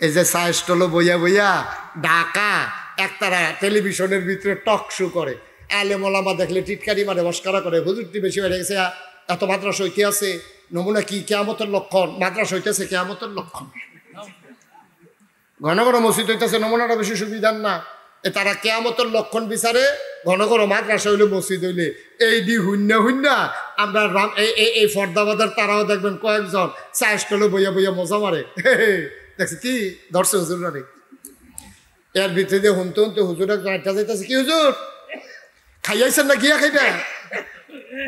এই যে চা স্টলে বইয়া বইয়া ঢাকা একতারা টেলিভিশনের ভিতরে টক শো করে, আলেম ওলামা দেখলে টিটকারি মারে, মস্করা করে, হুজুরটি বেশি বেড়ে গেছে, এত মাদ্রাসা হইতে আছে, নমুনা কি কিয়ামতের লক্ষণ, মাদ্রাসা হইতেছে কিয়ামতের লক্ষণ। ঘন ঘন মসজিদ হইতেছে, নমুনাটা বেশি সুবিধার না। তারা কেয়ামতের লক্ষণ বিচারে, ঘন ঘন মাদ্রাসা হইলে মসজিদ হইলে এই দি হুন্না আমরা এই ফর্দাবাদের তারাও দেখবেন কয়েকজন চা স্টলে বইয়া বইয়া মজা মারে। দেখছি কি ধরছে হুজুরা রে, এর ভিতরে দিয়ে হুনতে হুনতে হুজুর একজন একটা যাইতেছে, কি হুজুর খাইয়াইছেন না, গিয়া খাইটা?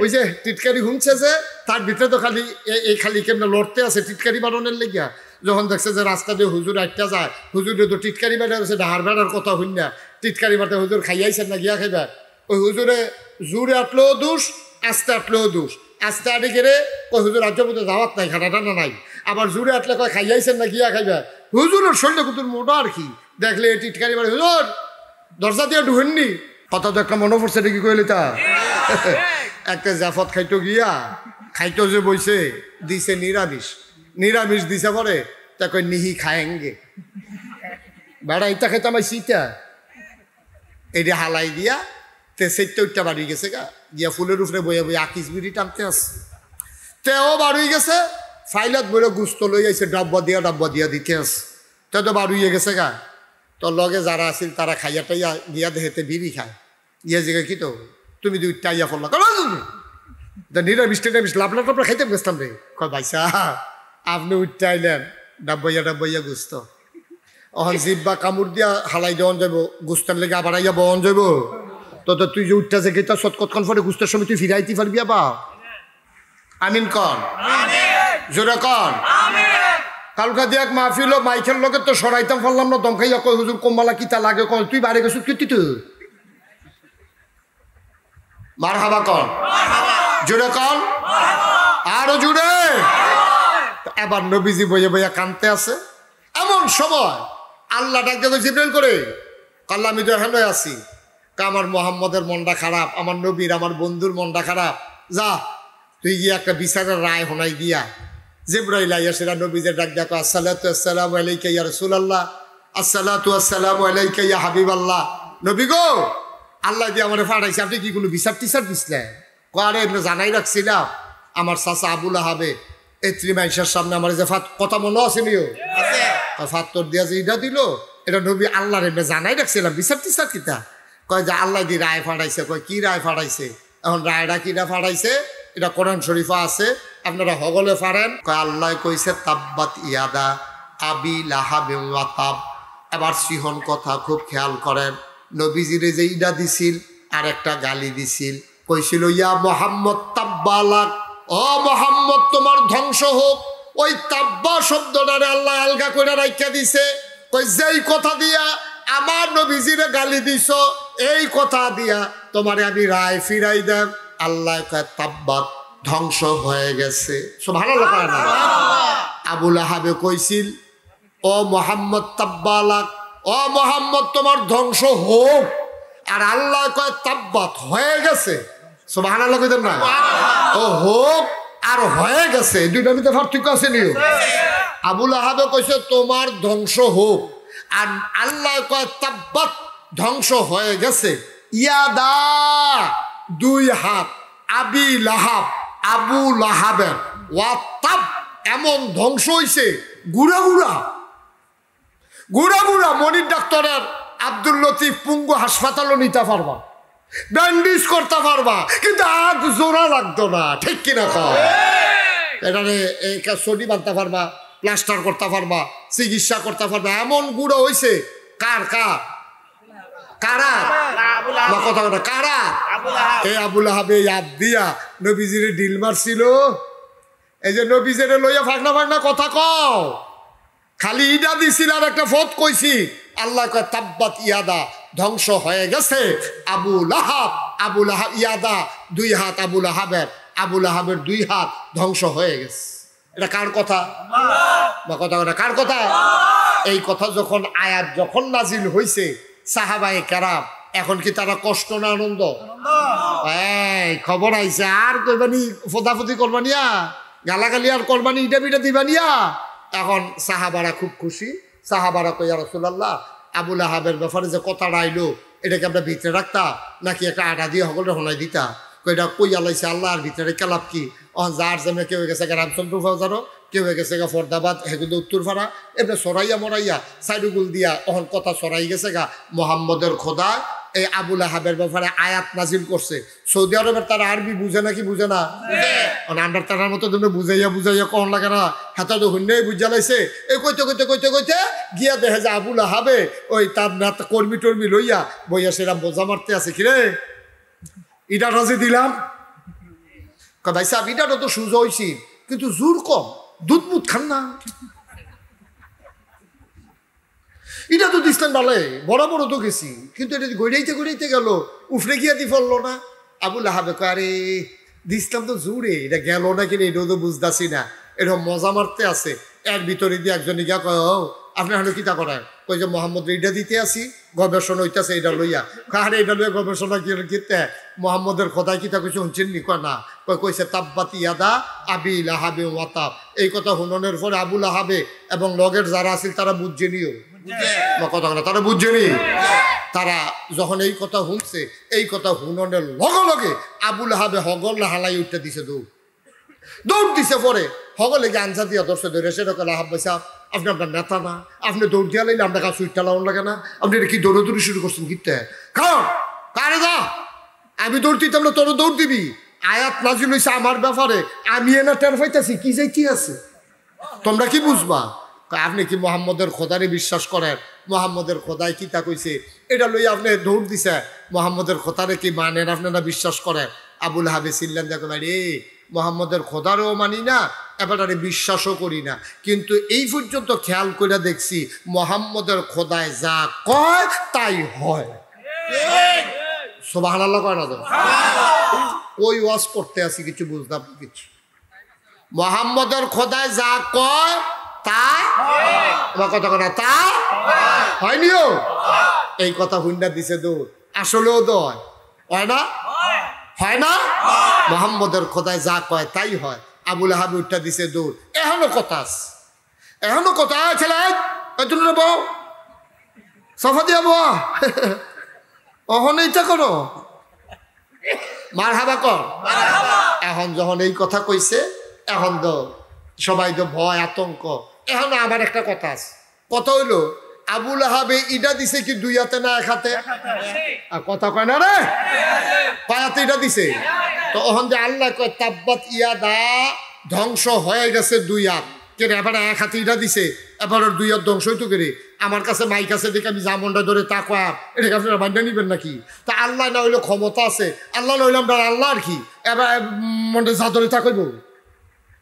ওই যে টিটকারি হুনছে যে, তার ভিতরে তো খালি এই খালি কেমন লড়তে আছে টিটকারি বাড়নের লেগিয়া। যখন দেখছে যে রাস্তা দিয়ে হুজুর একটা যায়, হুজুরে তো টিটকারি বাড়া আছে, ডাহার বেড়ার কথা হইন না, টিটকারি বাড়তে হুজুর খাইয়াইছেন না, গিয়া খাইবা। ওই হুজুরে জোরে আটলেও দোষ, আস্তে আটলেও দোষ। আস্তে আটে গেলে কই হুজুর রাজ্য মতো দাওয়াত নাই, খাটা টানা নাই। আবার জোরে আটলে কয় খাইয়াইছেন না, গিয়া খাইবা। হুজুরের শরীরে কুতুর মোটা আর কি, দেখলে টিটকারি বাড়ি, হুজুর দরজা দিয়ে ঢুকেননি, কথা তো একটা মনে পড়ছে নাকি কইলে তা। একটা জাফত খাইতো গিয়া, খাইতো যে বইছে, দিছে নিরামিষ দিছে পরে, তা কই নিহি খায়েঙ্গে বেড়া, ইটা খাইতে আমার সিটা এটা হালাই দিয়া তে সেইটা উঠটা বাড়ি গেছে গা, গিয়া ফুলের উপরে বইয়া বইয়া আকিস বিড়ি টানতে আসছে। তেও বাড়ি গেছে, ফাইলত বইলে গুস্ত লই আইছে, ডাব্বা দিয়া দিতে আসছে। তে তো বাড়িয়ে গেছে গা, তোর লগে যারা আছিল তারা খাইয়া টাইয়া গিয়া দেহেতে বিড়ি খায়, গিয়া জিগা কি তো তুমি দুই টাইয়া ফেললা নিরামিষ লাভ টাপলা খাইতে গেছতাম রে। কয় ভাইসা আপনি উঠতে আইলেন, ডাব্বাইয়া গুস্ত, অহন জিব্বা কামড় দিয়া হালাই দেওয়ান যাব, গুস্তার লেগে আবার আইয়া বহন যাব। তো তুই যে উঠতে যে গেতা সৎকতক্ষণ পরে গুস্তের সময় তুই ফিরাইতে পারবি বা? আমিন কন, জোরে কন। কালকা দিয়াক মাহফিল মাইকের লগে তো সরাইতাম পারলাম না, দমখাইয়া কই হুজুর কম্বালা কিতা লাগে, কয় তুই বাইরে গেছিস কি তুই মারহাবা কন, জোরে কন, আরো জোরে। এবার নবীজি বইয়া বইয়া কানতে আছে। এমন সময় আল্লাহ ডাক দিয়ে জিবরাইল করে, আল্লাহ আমি তো এখানে আছি, আমার মোহাম্মদের মনটা খারাপ, আমার নবীর আমার বন্ধুর মনটা খারাপ, যা তুই গিয়া একটা বিচারের রায় হোনাই গিয়া। জিবরাইল আইয়া সেটা নবীজের ডাক দেখো, আসসালাতু আসসালামু আলাইকা ইয়া রাসূলুল্লাহ, আসসালাতু আসসালামু আলাইকা ইয়া হাবিবাল্লাহ। নবী গো, আল্লাহ দিয়ে আমার ফাটাইছে, আপনি কি কোনো বিচার টিচার দিছিলেন? আরে জানাই রাখছিলাম, আমার চাচা আবুল আহাবে এত্রি মাইশার সামনে আমার যে কথা মনে আছে নিও ফাত্তর দিয়া যে ইটা দিল, এটা নবী আল্লাহর এমনি জানাই রাখছিলাম, বিচার টিচার কিতা? কয় যে আল্লাহ দিয়ে রায় ফাটাইছে। কয় কি রায় ফাটাইছে? এখন রায়টা কিটা ফাটাইছে এটা কোরআন শরীফা আছে, আপনারা হগলে পারেন। কয় আল্লাহ কইছে তাব্বাত ইয়াদা আবি লাহাব ওয়া তাব। এবার সিহন কথা খুব খেয়াল করেন, নবীজিরে যে ইডা দিছিল আর একটা গালি দিছিল, কইছিল ইয়া মোহাম্মদ তাব্বালাক, ও মোহাম্মদ তোমার ধ্বংস হোক। ওই তাব্বা শব্দটারে আল্লাহ আলগা করে রাইখা দিছে। কই যেই কথা দিয়া আমার নবীজিরে গালি দিছ, এই কথা দিয়া তোমারে আমি রায় ফিরাই দেব। আল্লাহ কয় তাব্বাত ধ্বংস হয়ে গেছে। সুবহানাল্লাহ। আবুল আহাবে কইছিল ও মোহাম্মদ তাব্বালাক, ও মোহাম্মদ তোমার ধ্বংস হোক। আর আল্লাহ কয় তাব্বাত হয়ে গেছে। সুবহানাল্লাহ কইতেন না? ও হোক আর হয়ে গেছে, দুইটার ভিতরে পার্থক্য আছে নিও। আবুল আহাবে কইছে তোমার ধ্বংস হোক, আর আল্লাহ কয় তাব্বাত ধ্বংস হয়ে গেছে। ইয়াদা দুই হাত, আবি লাহাব আবু লাহাবের, ওয়া তাব এমন ধ্বংস হইছে গুড়া মনির ডাক্তারের আব্দুল লতিফ পুঙ্গু হাসপাতালও নিতে পারবা, ব্যান্ডেজ করতে পারবা, কিন্তু আগ জোড়া লাগতো না, ঠিক কিনা কয়? এখানে সডি বাঁধতে পারবা, প্লাস্টার করতে পারবা, চিকিৎসা করতে পারবা, এমন গুঁড়ো হয়েছে। কারা এই আবুল আহাবে দিয়া নবীজিরে ডিল মারছিল। এই যে নবীজিরে লইয়া ফাঁকনা কথা কও, খালি ইডা দিছিল আর একটা ফত কইছি। আল্লাহ কয় তাব্বাত ইয়াদা ধ্বংস হয়ে গেছে আবু লাহাব ইয়াদা দুই হাত আবু লাহাবের দুই হাত ধ্বংস হয়ে গেছে। এটা কার কথা? কার কথা? এই কথা যখন আয়াত যখন নাজিল হইছে, সাহাবায়ে কেরাম এখন কি তারা কষ্ট না আনন্দ? এই খবর আইছে, আর কইবানি ফোদাফুদি করবানিয়া, গালাগালি আর করবানি, ইটা বিটা দিবানিয়া। এখন সাহাবারা খুব খুশি, সাহাবারা কই ইয়া রাসূলুল্লাহ আবুল আহাবের ব্যাপারে যে কথাটা আইলো এটাকে আমরা ভিতরে রাখতা নাকি একটা আটা দিয়ে সকলটা হলাই দিতা কইটা কই আলাইছে আল্লাহর ভিতরে কেলাপ কি যার যেমন কেউ গেছে রামচন্দ্র বাজারও কেউ গেছে গা ফরদাবাদ হেগুলো উত্তরপাড়া এমনি সরাইয়া মরাইয়া সাইডুগুল দিয়া অহন কথা সরাই গেছে গা মোহাম্মদের খোদা এই আবুল আহাবের ব্যাপারে আয়াত নাজিল করছে সৌদি আরবের তারা আরবি বুঝে নাকি বুঝে না আন্ডার তারার মতো তুমি বুঝাইয়া কখন লাগে না হাতা তো হুন্যাই বুঝা লাইছে এই কইতে গিয়া দেখে যে আবুল আহাবে ওই তার কর্মী টর্মী লইয়া বইয়া সেরাম বোঝা মারতে আছে কিরে ইটা রাজি দিলাম ভাই সাহেব ইটাটা তো সুজা হয়েছি কিন্তু জোর কম দুধ মুধ খান না এটা তো দিচ্ছেন ভালো বড় তো গেছি কিন্তু এটা গড়াইতে গেল উফরে গিয়া দি ফেললো না আবুল আহাবে আরে দিচ্ছিলাম তো জোরে এটা গেল না কিনা এটাও তো বুঝতেছি না এরকম মজা মারতে আছে এর ভিতরে দিয়ে একজনে গিয়া কয় আপনার হলো কিতা করায় কই যে মোহাম্মদ এটা দিতে আসি গবেষণা হইতেছে এটা লইয়া কাহারে এটা লইয়া গবেষণা কিতে মোহাম্মদের খোদায় কিতা কইছে শুনছেন নি কয় না কইছে তাব্বাত ইয়াদা আবিল আহাবে ওয়াতাব এই কথা হুননের পরে আবুল আহাবে এবং লগের যারা আছিল তারা বুঝছে নিও কথা না তারা বুঝছে নি তারা যখন এই কথা শুনছে এই কথা হুননের লগে আবুল আহাবে হগল হালাই উঠতে দিছে দৌড় দিছে পরে হগলে গিয়ে আনসা দিয়া দর্শক ধরে সেরকম আহাব ভাই সাহেব আপনি আপনার নেতা না আপনি দৌড় দিয়া লাইলে আপনার কাছে সুইটটা লাউন লাগে না আপনি এটা কি দৌড়াদৌড়ি শুরু করছেন কিতে কারণ কারে যা আমি দৌড় দিতাম না তোর দৌড় দিবি আয়াত নাজিল হইছে আমার ব্যাপারে আমি এনা টের পাইতেছি কি যাইতে আছে তোমরা কি বুঝবা আপনি কি মোহাম্মদের খোদারে বিশ্বাস করেন মোহাম্মদের খোদায় কিতা কইছে এটা লই আপনি দৌড় দিছে মোহাম্মদের খোদারে কি মানেন আপনারা বিশ্বাস করেন আবুল হাবে সিল্লাম দেখো ভাই রে মোহাম্মদের খোদারও মানি না এবারে বিশ্বাসও করি না কিন্তু এই পর্যন্ত খেয়াল করে দেখছি মোহাম্মদের খোদায় যা কয় তাই হয় সুবহানাল্লাহ কয় না তো ওই ওয়াজ করতে আসি কিছু বুঝতাম কিছু মোহাম্মদের খোদায় যা কয় তা কথা কথা তা হয়নিও এই কথা হুন্ডা দিছে দৌড় আসলেও তো হয় না হয় না মোহাম্মদের খোদায় যা কয় তাই হয় আবুল আহাব উঠটা দিছে দৌড় এখনো কথা ছেলে তুমি বউ সফা দিয়া বউ অহন এইটা করো মার হাবা কর এখন যখন এই কথা কইছে এখন তো সবাই তো ভয় আতঙ্ক এখন আবার একটা কথা আছে কথা হইলো আবুল আহাবে ইটা দিছে কি দুই হাতে না এক হাতে কথা কয় না রে কয় হাতে ইটা দিছে তো ওখান যে আল্লাহ কয় তাব্বাত ইয়াদা ধ্বংস হয়ে গেছে দুই হাত কেন এবার এক হাতে ইটা দিছে এবার দুই হাত ধ্বংস হইতো কেরে আমার কাছে মাইক আছে দেখে আমি জামনটা ধরে তা কয়া এটাকে আপনারা বান্ধা নিবেন নাকি তা আল্লাহ না হইলে ক্ষমতা আছে আল্লাহ না হইলে আমরা আল্লাহ আর কি এবার মনে যা ধরে তা কইব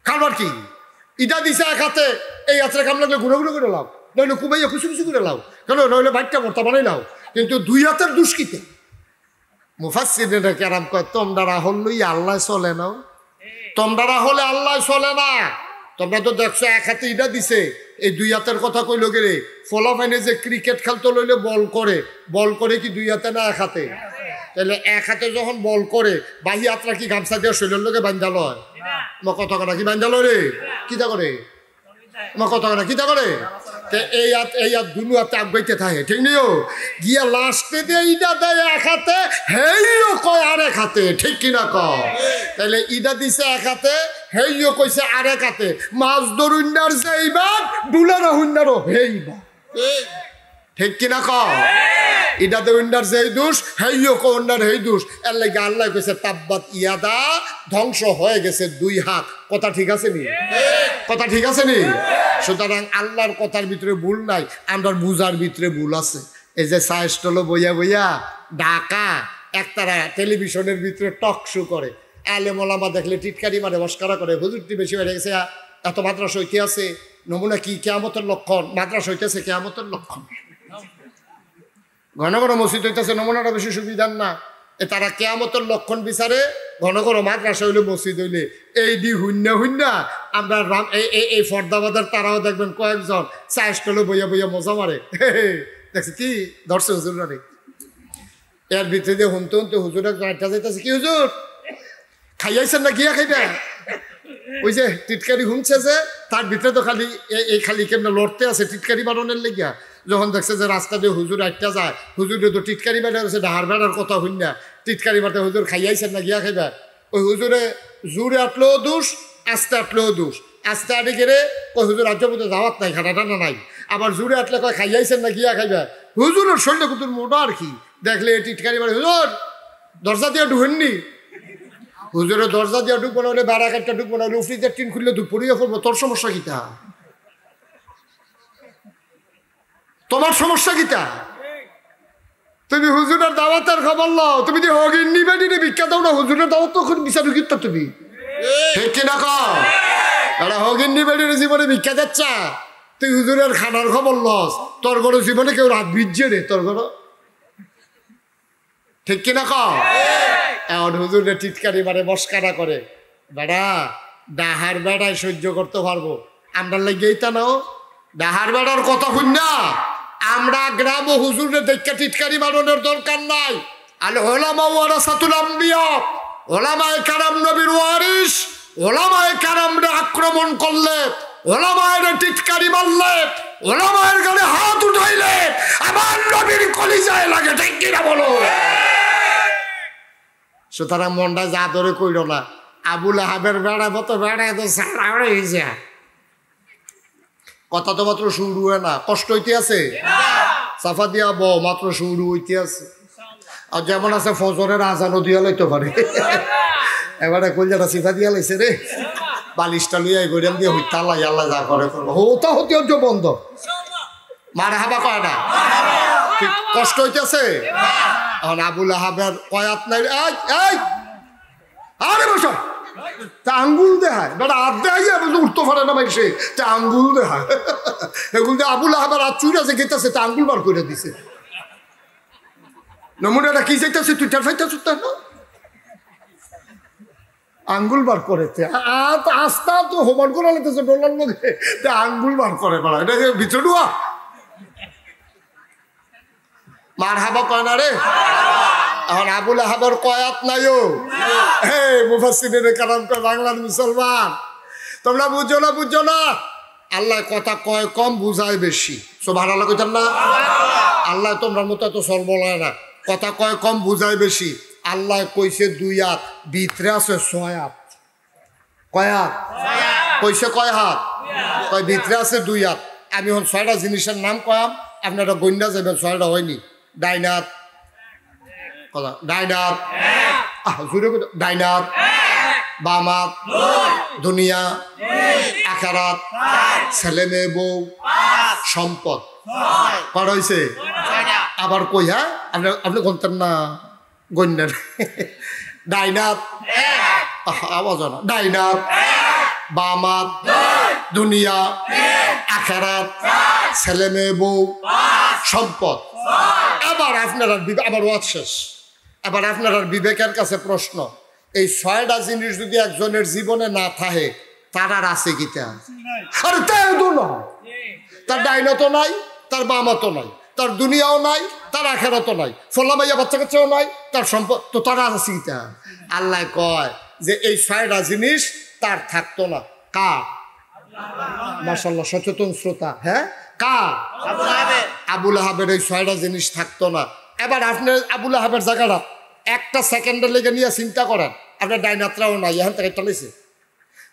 খাবার কি ইটা দিছে এক হাতে এই হাতটা কাম লাগলে ঘুরে করে লাও নইলে কুমাইয়া খুশি করে লাও কেন নইলে বাইকটা মর্তা বানাই লাও কিন্তু দুই হাতের দুষ্কিতে মুফাসসিরিনে কেরাম কয় তোমরা হলেই আল্লাহ চলে নাও তোমরা হলে আল্লাহ চলে না তোমরা তো দেখছো এক হাতে ইটা দিছে এই দুই হাতের কথা কইলো গেলে ফলাফাইনে যে ক্রিকেট খেলতে লইলে বল করে কি দুই হাতে না এক হাতে তাহলে এক হাতে যখন বল করে বাহি হাতটা কি গামছা দিয়ে শরীরের লোকে বান্ধাল হয় কথা কথা কি বান্ধাল রে কিতা করে কথা কথা কিতা করে এই হাত দুনু হাতে আগাইতে থাকে ঠিক নিও গিয়া লাস্টে দিয়ে ইটা দেয় এক হাতে হেইও কয় আর এক হাতে ঠিক কিনা কয় তাহলে ইটা দিছে এক হাতে হেইও কইছে আর এক হাতে মাছ ধরুন্ডার যেইবা ডুলার হুন্ডারও হেইবা ঠিক কিনা কয় ইটা দেউন্ডার যেই দোষ হেইও কন্ডার হেই দোষ এর লাগে আল্লাহ কইছে তাব্বাত ইয়াদা ধ্বংস হয়ে গেছে দুই হাত কথা ঠিক আছে নি কথা ঠিক আছে নি সুতরাং আল্লাহর কথার ভিতরে ভুল নাই আমরা বুঝার ভিতরে ভুল আছে এই যে সাইস্টলো বইয়া ঢাকা একতারা টেলিভিশনের ভিতরে টক শো করে আলেম ওলামা দেখলে টিটকারি মারে মস্করা করে হুজুরটি বেশি বেড়ে গেছে এত মাদ্রাসা হইতে আছে নমুনা কি কিয়ামতের লক্ষণ মাদ্রাসা হইতেছে কিয়ামতের লক্ষণ ঘন ঘন মসজিদ হইতেছে নমুনাটা বেশি সুবিধার না তারা কেয়ামতের লক্ষণ বিচারে ঘন ঘন মাদ্রাসা হইলে মসজিদ হইলে এই দি হুন্যা আমরা এই ফর্দাবাদের তারাও দেখবেন কয়েকজন চাইস্টলে বইয়া মজা মারে দেখছি কি ধরছে হুজুর রে এর ভিতরে দিয়ে হুনতে হুজুর একজন একটা যাইতেছে কি হুজুর খাইয়াইছেন না গিয়া খাইবে ওই যে টিটকারি হুমছে যে তার ভিতরে তো খালি এই খালি কেমন লড়তে আছে টিটকারি বানানোর লেগিয়া। যখন দেখছে যে রাস্তা দিয়ে হুজুর একটা যায়, হুজুরে তো টিটকারি বেড়া আছে, ডাহার বেড়ার কথা হইন না, টিটকারি বাড়তে হুজুর খাইয়াইছেন না গিয়া খাইবা। ওই হুজুরে জোরে আটলেও দোষ, আস্তে আটলেও দোষ। আস্তে আটে গেলে ওই হুজুর রাজ্য মধ্যে দাওয়াত নাই, খাটা টানা নাই। আবার জোরে আটলে কয় খাইয়াইছেন না গিয়া খাইবা। হুজুরের শরীরে কুতুর মোটা আর কি, দেখলে টিটকারি বাড়ি হুজুর দরজা দিয়ে ঢুকেননি। হুজুরের দরজা দিয়ে ঢুকবো না হলে বেড়া কাটটা ঢুকবো না হলে উফরিদের টিন খুললে দুপুরিয়ে পড়বো, তোর সমস্যা কিটা? তোমার সমস্যা কিটা? তুমি হুজুরের দাওয়াতের খবর লও, তুমি যে হগিন নিবে নিলে ভিক্ষা দাও না, হুজুরের দাওয়াত তো বিচার কিতা তুমি ঠিক কিনা কও? এটা হগিন নিবে নিলে জীবনে ভিক্ষা যাচ্ছা, তুই হুজুরের খানার খবর লস, তোর ঘরে জীবনে কেউ রাত ভিজছে রে তোর ঘর, ঠিক কিনা কও? এখন হুজুরে টিটকারি মারে মস্কারা করে, বেড়া ডাহার বেড়ায় সহ্য করতে পারবো, আমরা লাগিয়েই তা নাও ডাহার বেড়ার কথা শুন না। আমরা গ্রাম ও হুজুরে দেখে টিটকারি মারানোর দরকার নাই। আল ওলামা ওয়ারাসাতুল আম্বিয়া, ওলামায়ে কেরাম নবীর ওয়ারিস, ওলামায়ে কেরামরে আক্রমণ করলে, ওলামায়ের টিটকারি মারলে, ওলামায়ের গালে হাত উঠাইলে আমার নবীর কলিজায় লাগে, ঠিক কিনা বলো? সুতরাং মনটা যা ধরে কইল না, আবুল আহাবের বেড়া মতো বেড়ায় তো সারা হয়েছে, কথা তো মাত্র শুরু হয় না, কষ্ট হইতে আছে, সাফা দিয়া ব মাত্র শুরু হইতে আছে। আর যেমন আছে ফজরের আজানও দিয়া লইতে পারে, এবারে কলজাটা সিফা দিয়া লাইছে রে, বালিশটা লইয়া গরিয়াম দিয়ে হইতে আল্লাহ আল্লাহ যা করে করবো, হতা হতে হচ্ছে বন্ধ, মারে হাবা কয় না, কষ্ট হইতেছে। এখন আবুল আহাবের কয়াত নাই, আরে বসো তা আঙ্গুল দেখায়, বেটা হাত দেখাইয়া উঠতে পারে না ভাই, সে তা আঙ্গুল দেখায়, এগুলো আবুল আহাবের হাত চুর আছে গেতেছে, তা আঙ্গুল বার করে দিছে, নমুনাটা কি চাইতেছে তুই টার ফাইতে চুটতে না আঙ্গুল বার করে, আস্তা তো হোমান করা লাগতেছে ডলার মধ্যে, তা আঙ্গুল বার করে বেড়া, এটা ভিতরে ঢুয়া মার হাবা কয় না রে। এখন আবুল আহাবের কয়াত নাইও, হে মুফাসসিরিনে কেরাম কয় বাংলার মুসলমান তোমরা বুঝো না, বুঝো না, আল্লাহ কথা কয় কম বুঝায় বেশি, সুবহানাল্লাহ কইতাম না? আল্লাহ তোমরার মতো এত সরবলয় না, কথা কয় কম বুঝায় বেশি। আল্লাহ কইছে 2 হাত, ভিতরে আছে 6 হাত, কয় হাত কইছে? কয় হাত কয়? ভিতরে আছে 2 হাত। আমি এখন 6টা জিনিসের নাম কয়াম, আপনারা গন্যা যাবেন 6টা হয়নি। ডাইনাত, ডাইনাত জুড়ে ডাইনাত, বামাত, দুনিয়া, আখিরাত, ছেলে মেয়ে বউ, সম্পদ, কত হয়েছে? আবার কই, হ্যাঁ আপনি গন্তেন না, গন্যেন ডাইনাত, আওয়াজ না, ডাইনাত, বামাত, দুনিয়া, আখিরাত, ছেলে মেয়ে বউ, সম্পদ। আবার আপনার আবার ওয়াজ শেষ, এবার আপনার বিবেকের কাছে প্রশ্ন, এই 6টা জিনিস যদি একজনের জীবনে না থাকে তার আর আছে কিটা? আরে তাই তো না, তার ডাইনাতও নাই, তার বামাতও নাই, তার দুনিয়াও নাই, তার আখিরাতও নাই, ফলা মাইয়া বাচ্চা কাচ্চাও নাই, তার সম্পদ তো তার আছে কিটা? আল্লাহ কয় যে এই 6টা জিনিস তার থাকতো না। কার? মাশাআল্লাহ সচেতন শ্রোতা, হ্যাঁ কার? আবুল আহাবের এই 6টা জিনিস থাকতো না। এবার আপনার আবুল আহাবের জায়গাটা একটা সেকেন্ডের লেগে নিয়ে চিন্তা করেন, আপনার ডাইনাত্রাও নাই, এখান থেকে টানেছে,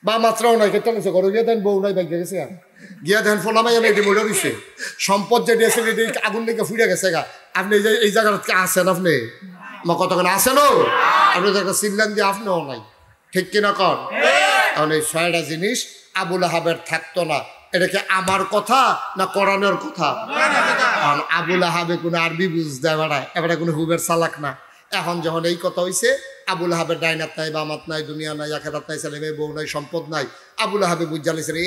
বা মাত্রাও নাই, টানেছে, ঘরে গিয়ে দেন বউ নাই, বাইকে গেছে, গিয়া দেন ফোলা মাইয়া এটি মরে দিছে, সম্পদ যে দিয়েছে আগুন লেগে ফুড়ে গেছে গা। আপনি এই জায়গাটা আছেন, আপনি আমার কতক্ষণ আছেন, আপনি একটা চিনলেন যে আপনিও নাই, ঠিক কিনা কর? কারণ এই 6টা জিনিস আবুল আহাবের থাকতো না। এটা কি আমার কথা না কোরআনের কথা? আবুল আহাবে কোনো আরবি বুঝ দেয় বেড়ায়, এবারে কোনো হুবের চালাক না। এখন যখন এই কথা হইছে, আবুল আহাবের ডাইনাত নাই, বামাত নাই, দুনিয়া নাই, আখিরাত নাই, ছেলে মেয়ে বউ নাই, সম্পদ নাই, আবুল আহাবে বুঝ জানিয়েছে রে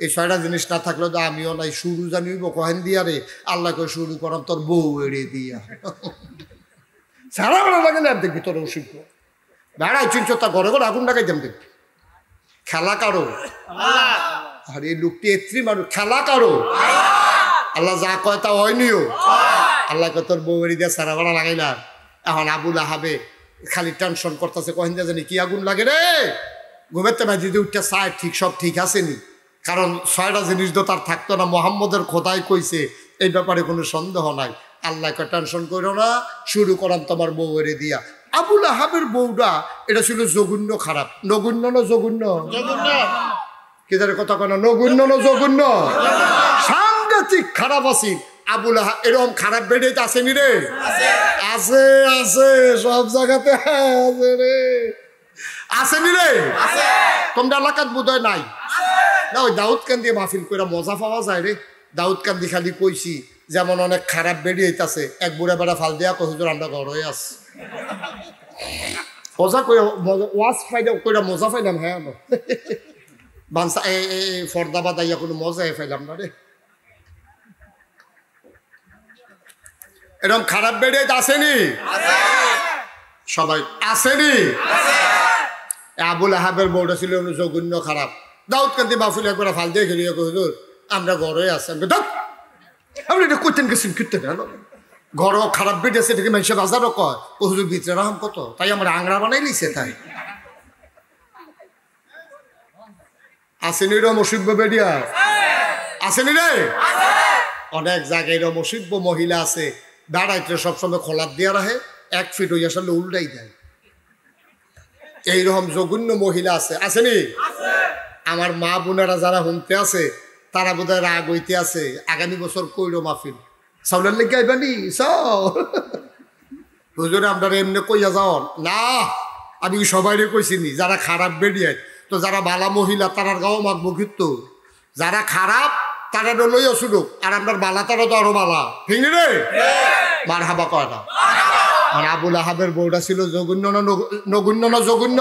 এই 6টা জিনিস না থাকলে তো আমিও নাই। শুরু জানিব কহেন দিয়া রে, আল্লাহ কই শুরু করাম তোর বউ এড়িয়ে দিয়া, সারা বেড়া লাগে না দেখবি তোর অসুখ বেড়াই চিনছ, তা ঘরে ঘরে আগুন লাগাই দেন দেখবি। খেলা কারো, আর এই লোকটি এত্রি মানুষ, খেলা কারো, আল্লাহ যা কয় তা হয়নিও। আল্লাহ কয় তোর বউ এড়িয়ে দিয়া সারা বেড়া লাগাইলাম। এখন আবুল আহাবে খালি টেনশন করতেছে, কহেন দিয়া জানি কি আগুন লাগে রে, ঘুমেতে ভাই যদি উঠতে চায় ঠিক সব ঠিক আসেনি, কারণ 6টা জিনিস তো তার থাকতো না। মোহাম্মদের খোদাই কইছে, এই ব্যাপারে কোনো সন্দেহ নাই। আল্লাহকে টেনশন করো না, শুরু করাম তোমার বউরে দিয়া। আবুল আহাবের বউটা এটা ছিল জঘন্য খারাপ। নগণ্য না জঘন্য? কি জানে কথা কেন, নগণ্য না জঘন্য? সাংঘাতিক খারাপ আছি আবুল আহাব। এরকম খারাপ বেড়ে আসেনি রে? আছে আছে, সব জায়গাতে আছে রে, আসেনি রে? তোমরা এলাকাত বোধ হয় নাই না? ওই দাউদ কান্দি মাহফিল করে মজা পাওয়া যায় রে। দাউদ কান্দি খালি কইছি যেমন অনেক খারাপ বেরিয়ে হইতাছে, এক বুড়া বেড়া ফাল দিয়া কহিজোর আমরা ঘর হয়ে আস মজা করে ওয়াজ ফাইডা করে মজা পাইলাম। হ্যাঁ বানসা ফর্দাবাদ আইয়া কোনো মজাই পাইলাম না রে। এরকম খারাপ বেরিয়ে আসেনি? সবাই আসেনি? আবুল আহাবের বউটা ছিল জঘন্য খারাপ। দাউদ কান্দি মাহফিল একবার ফাল দিয়ে খেলিয়ে কহিজোর আমরা ঘরে আসি। আপনি এটা করতেন গেছেন কীর্তেন ঘরও খারাপ বেরিয়েছে থেকে মানুষের বাজারও কয় ও হুজুর ভিতরে রাহাম কত, তাই আমরা আংরা বানাই লিছে। তাই আসেনি রে মসিব্য বেরিয়া? আসেনি রে? অনেক জায়গায় এরকম অসিব্য মহিলা আছে, দাঁড়াইতে সবসময় খোলার দিয়ে রাখে, 1 ফিট হইয়া আসলে উল্টাই দেয়। এইরকম জঘন্য মহিলা আছে, আসেনি? আমার মা বোনেরা যারা হুমতে আছে তারা বোধহয় রাগ হইতে আছে, আগামী বছর কইরো মাহফিল চাউলের লেগে আইবানি হুজুরে আপনারা এমনি কইয়া যাও না। আমি সবাইরে কইছিনি যারা খারাপ বেরিয়ে, তো যারা বালা মহিলা তারার গাও মাখবো কিন্তু যারা খারাপ তারা লইয়া শুনুক, আর আপনার বালা তারা তো আরো বালা, ঠিক রে? মার হাবা কয় না। আর আবুল আহাবের বউটা ছিল জঘন্য না নগণ্য না জঘন্য?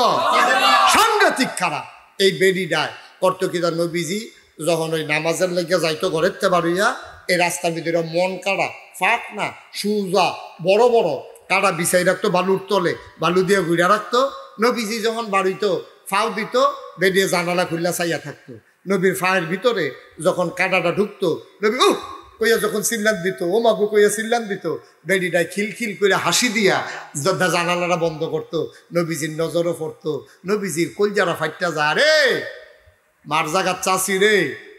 সাংঘাতিক খারাপ। এই বেডিটায় করতো কি তার নবীজি যখন ওই নামাজের লেগে যাইতো ঘরের তে বাড়িয়া, এই রাস্তার ভিতরে মন কাড়া ফাঁক না সুজা বড় বড় কাটা বিছাই রাখতো, বালুর তলে বালু দিয়ে ঘুরে রাখতো। নবীজি যখন বাড়িতো ফাও দিত, বেরিয়ে জানালা খুললা চাইয়া থাকতো। নবীর ফায়ের ভিতরে যখন কাটাটা ঢুকতো, নবী কইয়া যখন চিল্লান দিত, ও মাগু কইয়া চিল্লান দিত, বেডিটায় খিলখিল করে হাসি দিয়া জানালাটা বন্ধ করতো। নবীজির নজরও পড়তো, নবীজির কলজারা ফাইটটা যা রে মার জাগাত চাষি রে,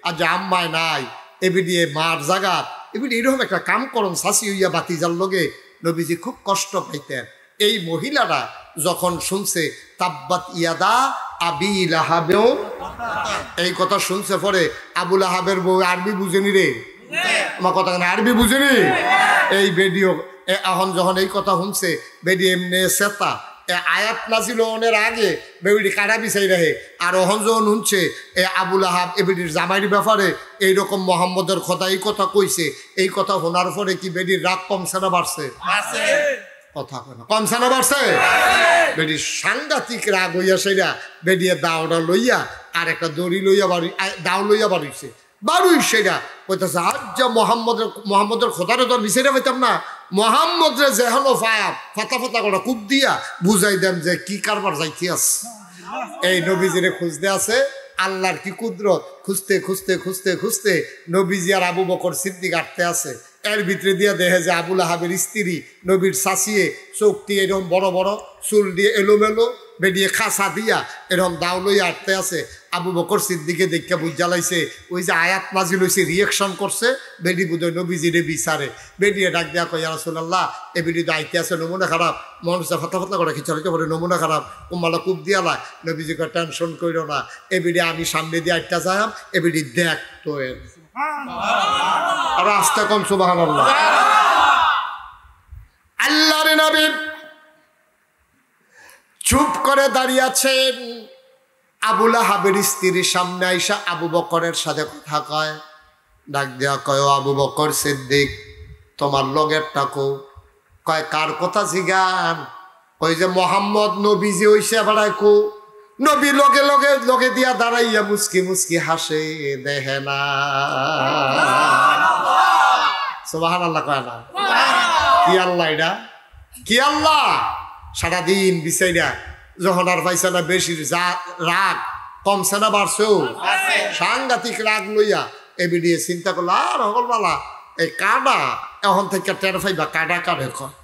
আজ আম্মায় নাই এবিডিয়ে মার জাগাত এবিডি এরকম একটা কাম করন চাষি হইয়া বাতিজার লগে নবীজি খুব কষ্ট পাইতেন। এই মহিলারা যখন শুনছে তাব্বাত ইয়াদা আবি লাহাবেও, এই কথা শুনছে পরে আবুল আহাবের বউ আরবি বুঝেনি রে, আমার কথা আরবি বুঝেনি। এই বেডিও এখন যখন এই কথা শুনছে বেডি এমনি সেতা আয়াত নাজিল ওনের আগে বেবিডি কাটা বিছাই রাখে। আর ওহন যখন শুনছে এ আবুল আহাব এবিডির জামাইর ব্যাপারে এইরকম মোহাম্মদের কথা এই কথা কইছে, এই কথা শোনার পরে কি বেডির রাগ কমছে না বাড়ছে? কথা কমছে না বাড়ছে? বেডির সাংঘাতিক রাগ হইয়া সেরা বেডিয়ে দাওটা লইয়া আর একটা দড়ি লইয়া বাড়ি দাও লইয়া বাড়িছে। বাড়ুই সেটা কইতেছে আজ যা মোহাম্মদের খোদারে তোর বিচারে পাইতাম না, মোহাম্মদরে যে হলো ফাতা ফাতা করে কূপ দিয়া বুঝাই দেন যে কি কারবার যাইতে আছে। এই নবীজিরে খুঁজতে আছে, আল্লাহর কি কুদরত, খুঁজতে খুঁজতে খুঁজতে খুঁজতে নবীজি আর আবু বকর সিদ্দিক আটতে আছে। এর ভিতরে দিয়া দেখে যে আবুল আহাবের স্ত্রী নবীর চাচিয়ে চোখটি এরকম বড় বড় চুল দিয়ে এলোমেলো বেরিয়ে খাসা দিয়া এরকম দাও লইয়া আটতে আছে। আবু বকর সিদ্দিকে দেখে বুঝা লাইছে ওই যে আয়াত নাজিল হইছে রিয়েকশন করছে, বেডি বুধই নবীজিরে বিচারে। বেডিয়ে ডাক দেয়া কই ইয়া রাসূলুল্লাহ এ বেডি তো আইতে আছে নমুনা খারাপ, মানুষ ফাতা ফাতা করে কি চলতে পারে নমুনা খারাপ, উম্মালা কূপ দিয়ালা। নবীজিকে টেনশন কইরো না, এ বেডি আমি সামনে দিয়ে আটটা যাইম, এ বেডি দেখ তো আর আস্তে কম সুবহানাল্লাহ। আল্লাহর নবী চুপ করে দাঁড়িয়ে আছেন। আবুল আহাবের স্ত্রীর সামনে আইসা আবু বকরের সাথে কথা কয়, ডাক দেয়া কয় আবু বকর সিদ্দিক তোমার লগের টাকো। কয় কার কথা জিগান? কই যে মোহাম্মদ নবীজি হইছে বেড়ায় কো। নবী লগে লগে লগে দিয়া দাঁড়াইয়া মুস্কি মুস্কি হাসে, দেখে না সুবহানাল্লাহ কয় না? কি আল্লাহ এটা, কি আল্লাহ? সারাদিন বিচাইরা যখন আর পাইছে না বেশি রাগ কমছে না বাড়ছেও, সাংঘাতিক রাগ লইয়া এবিডিয়ে চিন্তা করলো আর হকলবালা এই কাডা এখন থেকে টের পাইবা কাডা কাডে কয়।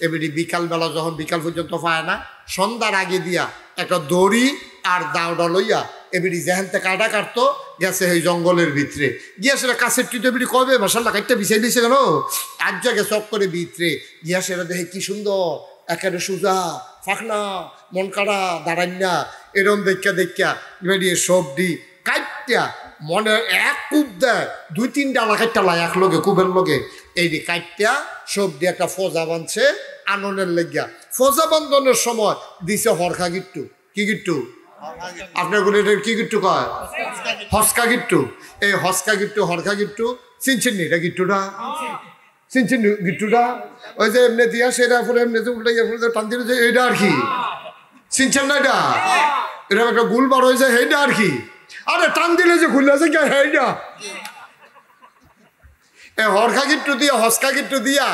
এবিডি বিকালবেলা যখন বিকাল পর্যন্ত পায় না, সন্ধ্যার আগে দিয়া একটা দড়ি আর দাওটা লইয়া এবিডি যেহেনতে কাটা কাটতো গেছে এই জঙ্গলের ভিতরে গিয়া সেটা কাছের টুটে বিড়ি কবে মাসাল্লাহ কাটতে বিছাই দিয়েছে কেন আজ জায়গায় চক করে ভিতরে গিয়া সেটা দেখে কি সুন্দর একেবারে সুজা ফাঁকনা মন কাড়া দাঁড়াইনা এরম দেখা বেরিয়ে সবজি কাইটা মনে এক কূপ দেয় 2-3 ডালা কাটটা লাই এক লোকে কূপের লোকে এই যে কাইটা সবজি একটা ফজা বাঁধছে আননের লেগিয়া ফজা বন্ধনের সময় দিছে হরখা গিট্টু কি গিট্টু আপনার গুলো কি গিট্টু কয় হস্কা গিট্টু এই হস্কা গিট্টু হরখা গিট্টু চিনছেন নি এটা গিট্টুটা চিনছেন গিট্টুটা ওই যে এমনি দিয়া সেটা ফুলে এমনি উল্টে টান দিয়ে এইটা আর কি চিনছেন না এটা এরকম একটা গুল বার হয়েছে সেইটা আর কি আরে টান দিলে যে খুললে আছে কে সেইটা এই হরখা গিট্টু দিয়া হস্কা গিট্টু দিয়া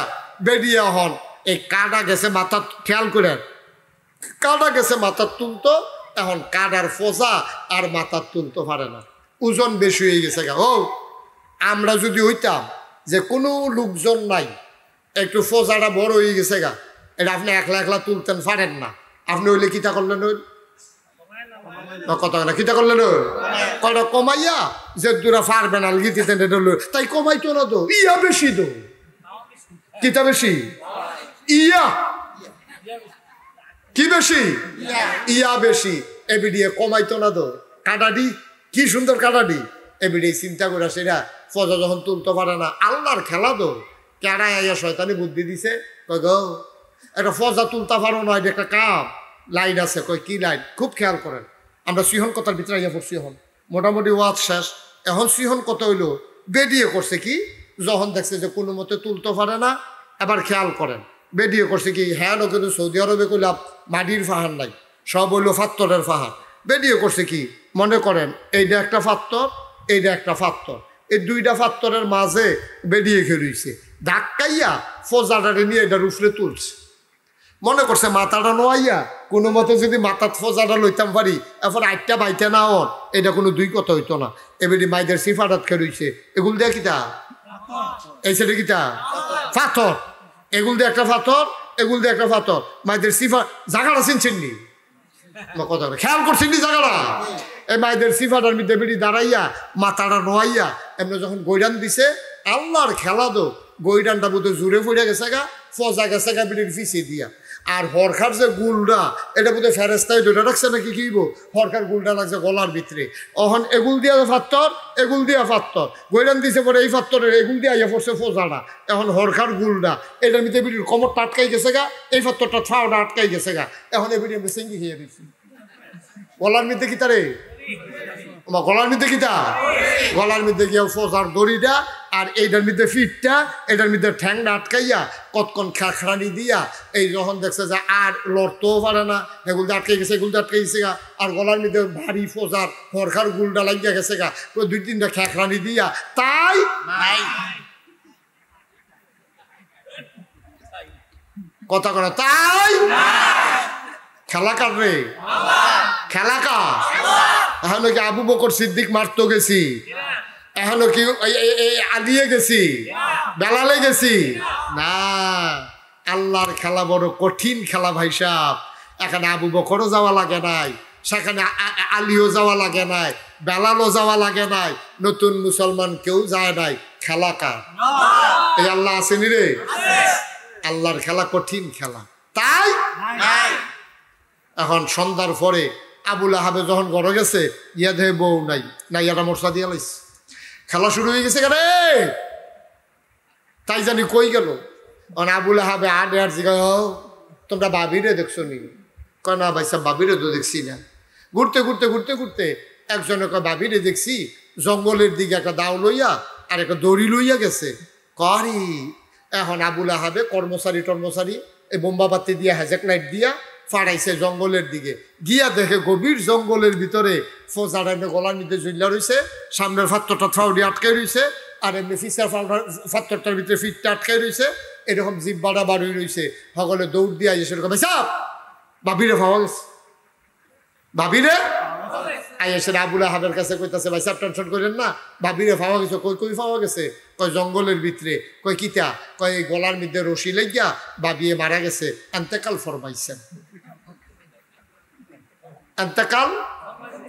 বেরিয়ে হন এই কাটা গেছে মাথা খেয়াল করে কাটা গেছে মাথার তুলতো এখন কাটার ফোজা আর মাথার তুলতে পারে না ওজন বেশি হয়ে গেছে গা ও আমরা যদি হইতাম যে কোনো লোকজন নাই একটু ফোজাটা বড় হয়ে গেছে গা এটা আপনি একলা একলা তুলতেন পারেন না আপনি হইলে কিতা করলেন কত না কিতা করলেন কয়টা কমাইয়া যে দুরা পারবে না গীতিতেন তাই কমাইতো না তো ইয়া বেশি তো কিতা বেশি ইয়া কি বেশি ইয়া বেশি এবিডিয়ে কমাইতো না তো কাটাডি কি সুন্দর কাটাডি এবিডি চিন্তা করে সেটা ফজা যখন তুলতে পারে না আল্লাহর খেলা তো কেডা আইয়া শয়তানি বুদ্ধি দিছে কয় গো একটা ফজা তুলতে পারো না এটা একটা কাম লাইন আছে কয় কি লাইন খুব খেয়াল করেন আমরা সিহন কথার ভিতরে আইয়া পড়ছি এখন মোটামুটি ওয়াজ শেষ এখন সিহন কত হইলো বেডিয়ে করছে কি যখন দেখছে যে কোনো মতে তুলতে পারে না এবার খেয়াল করেন বেডিয়ে করছে কি হ্যাঁ কিন্তু সৌদি আরবে কইলাম মাটির পাহাড় নাই সব হইলো পাথরের পাহাড় বেডিয়ে করছে কি মনে করেন এইটা একটা পাথর এইটা একটা পাথর এই দুইটা পাথরের মাঝে বেডিয়ে খেলছে ধাক্কাইয়া ফজাটারে নিয়ে এটার উপরে তুলছে মনে করছে মাথাটা নোয়াইয়া কোনো মতে যদি মাথার ফজাটা লইতাম পারি এরপর আটটা বাইতে না হন এটা কোনো দুই কথা হইতো না এবারে মাইদের সিফাটাত খেলছে এগুলো দিয়ে কিতা এই সেটা কিতা পাথর এগুল দিয়ে একটা পাথর এগুল দিয়ে একটা পাথর মাইদের সিফা জায়গাটা চিনছেন নি কথা খেয়াল করছেন নি জায়গাটা এই মাইদের সিফাটার মধ্যে বেরিয়ে দাঁড়াইয়া মাথাটা নোয়াইয়া এমনি যখন গৈরান দিছে আল্লাহর খেলা দো গৈরানটা বোধ জুড়ে পড়ে গেছে গা ফজা গেছে গা বেরিয়ে ফিসিয়ে দিয়া আর হরখার যে গুলটা এটা বোধ হয় ফেরেস্তায় দুটা রাখছে নাকি কিব হরখার গুলটা লাগছে গলার ভিতরে অহন এগুল দিয়া পাথর এগুল দিয়া পাথর গৈরান দিছে পরে এই পাথরের এগুল দিয়া ইয়া পড়ছে ফোজাটা এখন হরখার গুলটা এটার ভিতরে বিড়ির কোমরটা আটকাই গেছে গা এই পাথরটা ছাওটা আটকাই গেছে গা এখন এ বিড়ি আমি সেঙ্গি খেয়ে দিচ্ছি গলার মধ্যে কি তারে গলার মধ্যে কিতা গলার মধ্যে গিয়া ফোজার দড়িটা আর এইটার মধ্যে ফিটটা এটার মধ্যে ঠ্যাংটা আটকাইয়া কতক্ষণ খাখরানি দিয়া এই যখন দেখছে যে আর লড়তেও পারে না এগুলো আটকে গেছে এগুলো আটকে গেছে গা আর গলার মধ্যে ভারী ফোজার হরখার গুলটা লাগিয়া গেছে গা 2-3টা খাখরানি দিয়া তাই কথা করা তাই খেলা কার রে খেলা কা এখনো কি আবু বকর সিদ্দিক মারতো গেছি এখনো কি আলিয়ে গেছি বেলালে গেছি না আল্লাহর খেলা বড় কঠিন খেলা ভাই সাহেব এখানে আবু বকরও যাওয়া লাগে নাই সেখানে আলিও যাওয়া লাগে নাই বেলালও যাওয়া লাগে নাই নতুন মুসলমান কেউ যায় নাই খেলা কার এই আল্লাহ আসেনি রে আল্লাহর খেলা কঠিন খেলা তাই এখন সন্ধ্যার পরে আবুল আহাবে যখন ঘরে গেছে ইয়া দেহে বউ নাই না ইয়াটা মশলা দিয়া লাইছে খেলা শুরু হয়ে গেছে কেন তাই জানি কই গেল আবুল আহাবে আডে আর জিগা তোমরা বাবিরে দেখছো নি কয় না ভাই সব বাবিরে তো দেখছি না ঘুরতে ঘুরতে ঘুরতে ঘুরতে একজনে কয় বাবিরে দেখছি জঙ্গলের দিকে একটা দাও লইয়া আর একটা দড়ি লইয়া গেছে করি এখন আবুল আহাবে কর্মচারী এই বোম্বাবাতি দিয়া হ্যাজেক লাইট দিয়া ফাড়াইছে জঙ্গলের দিকে গিয়া দেখে গভীর জঙ্গলের ভিতরে ফোজার এমনি গলার মধ্যে ঝুল্লা রয়েছে সামনের ফাত্তরটা থ্রাউডি আটকে রয়েছে আর এমনি ফিসার ফাত্তরটার ভিতরে ফিটটা আটকে রয়েছে এরকম জিব্বাটা বাড়ি রয়েছে সকলে দৌড় দিয়ে আইসে সেরকম সাপ ভাবিরে পাওয়া গেছে ভাবিরে আইসে আবুল আহাবের কাছে কইতাছে ভাই সাপ টেনশন করেন না ভাবিরে পাওয়া গেছে কই কই পাওয়া গেছে কয় জঙ্গলের ভিতরে কয় কিতা কয় এই গলার মধ্যে রশি লেগিয়া ভাবিয়ে মারা গেছে এন্তেকাল ফরমাইছেন এন্তেকাল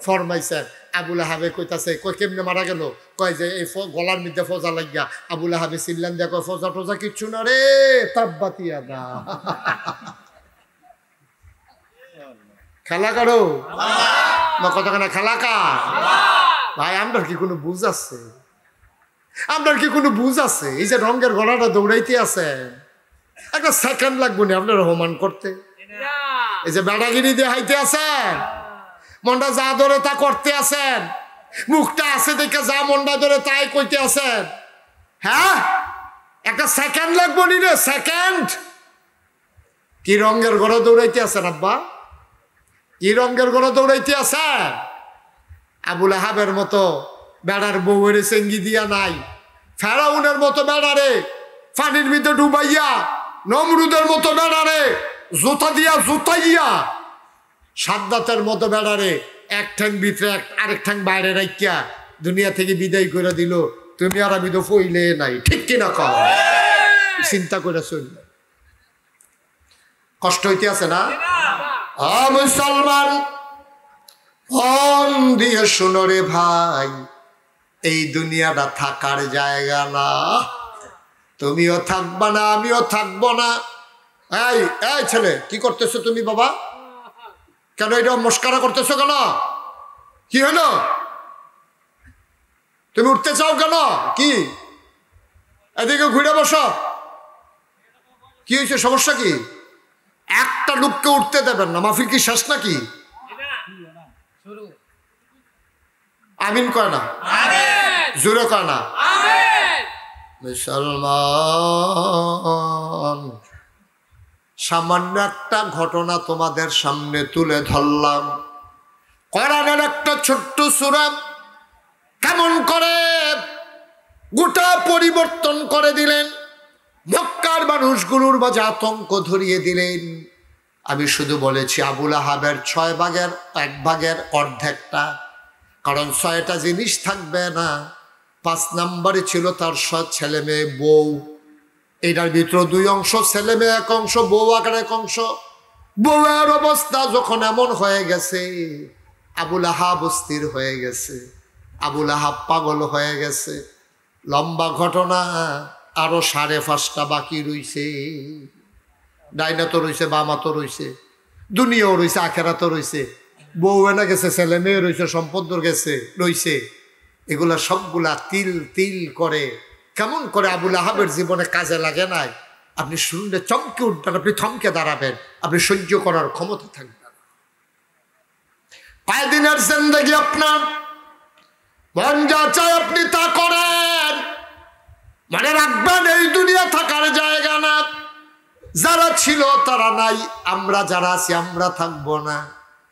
ফরমাইছেন। আবুল আহাবে কইতাছে, কই কেমনে মারা গেল? কয় যে এই গলার মধ্যে ফজা লাগিয়া। আবুল আহাবে চিল্লান দিয়া কয়, ফজা টজা কিচ্ছু না রে, তাব্বাতিয়া দা। খেলা করো কতখানা খেলা কার ভাই? আপনার কি কোনো বুঝ আছে? আপনার কি কোনো বুঝ আছে? এই যে রঙের গলাটা দৌড়াইতে আছেন, একটা সেকেন্ড লাগবে না আপনার রহমান করতে। এই যে বেড়াগিরি দিয়ে হাইতে আছেন, মনটা যা ধরে তা করতে আছেন, মুখটা আছে দেখে যা মনটা ধরে তাই কইতে আছেন, হ্যাঁ একটা সেকেন্ড লাগবো নি রে, সেকেন্ড। কি রঙের গড়ে দৌড়াইতে আছেন আব্বা? কি রঙের গড়ে দৌড়াইতে আছেন? আবুল আহাবের মতো বেড়ার বউয়ের চেঙ্গি দিয়া নাই, ফেরাউনের মতো বেড়ারে পানির ভিতরে ডুবাইয়া, নমরুদের মতো বেড়ারে জুতা দিয়া জুতাইয়া, সাদ্দাতের মতো বেড়ারে এক ঠ্যাং ভিতরে আরেক ঠ্যাং বাইরে রাখিয়া দুনিয়া থেকে বিদায় করে দিল। তুমি আর আমি তো ফইলে নাই, ঠিক কিনা কও? চিন্তা করে চলল, কষ্ট হইতে আছে না? মুসলমান মন দিয়ে শুনো রে ভাই, এই দুনিয়াটা থাকার জায়গা না। তুমিও থাকবা না, আমিও থাকবো না। এই এই ছেলে, কি করতেছো তুমি বাবা? কেন এটা মস্কারা করতেছো কেন? কি হলো? তুমি উঠতে চাও কেন? কি এদিকে ঘুরে বসো। কি হয়েছে, সমস্যা কি? একটা লোককে উঠতে দেবেন না, মাহফিল কি শেষ নাকি? আমিন কয় না, জোরে কয় না। মুসলমান, সামান্য একটা ঘটনা তোমাদের সামনে তুলে ধরলাম। কোরআনের একটা ছোট্ট সূরা কেমন করে গোটা পরিবর্তন করে দিলেন, মক্কার মানুষগুলোর মাঝে আতঙ্ক ধরিয়ে দিলেন। আমি শুধু বলেছি আবুল আহাবের 6 ভাগের 1 ভাগের অর্ধেকটা, কারণ 6টা জিনিস থাকবে না। 5 নম্বরে ছিল তার 7 ছেলে মেয়ে বউ, এটার ভিতরে 2 অংশ ছেলে মেয়ে, 1 অংশ বউ আকার 1 অংশ। বউয়ের অবস্থা যখন এমন হয়ে গেছে, আবুল আহাব অস্থির হয়ে গেছে, আবুল আহাব পাগল হয়ে গেছে। লম্বা ঘটনা, আরো 5.5টা বাকি রইছে। ডাইনা তো রইছে, বামা তো রইছে, দুনিয়াও রইছে, আখেরা তো রইছে, বউ এনে গেছে, ছেলে মেয়ে রইছে, সম্পদ গেছে রইছে। এগুলা সবগুলা তিল তিল করে কেমন করে আবুল আহাবের জীবনে কাজে লাগে নাই। আপনি শুনলে চমকে উঠবেন, আপনি থমকে দাঁড়াবেন, আপনি সহ্য করার ক্ষমতা থাকবে না। কয়দিনের জিন্দেগি আপনার, মন যা চায় আপনি তা করেন। মনে রাখবেন এই দুনিয়া থাকার জায়গা না। যারা ছিল তারা নাই, আমরা যারা আছি আমরা থাকবো না।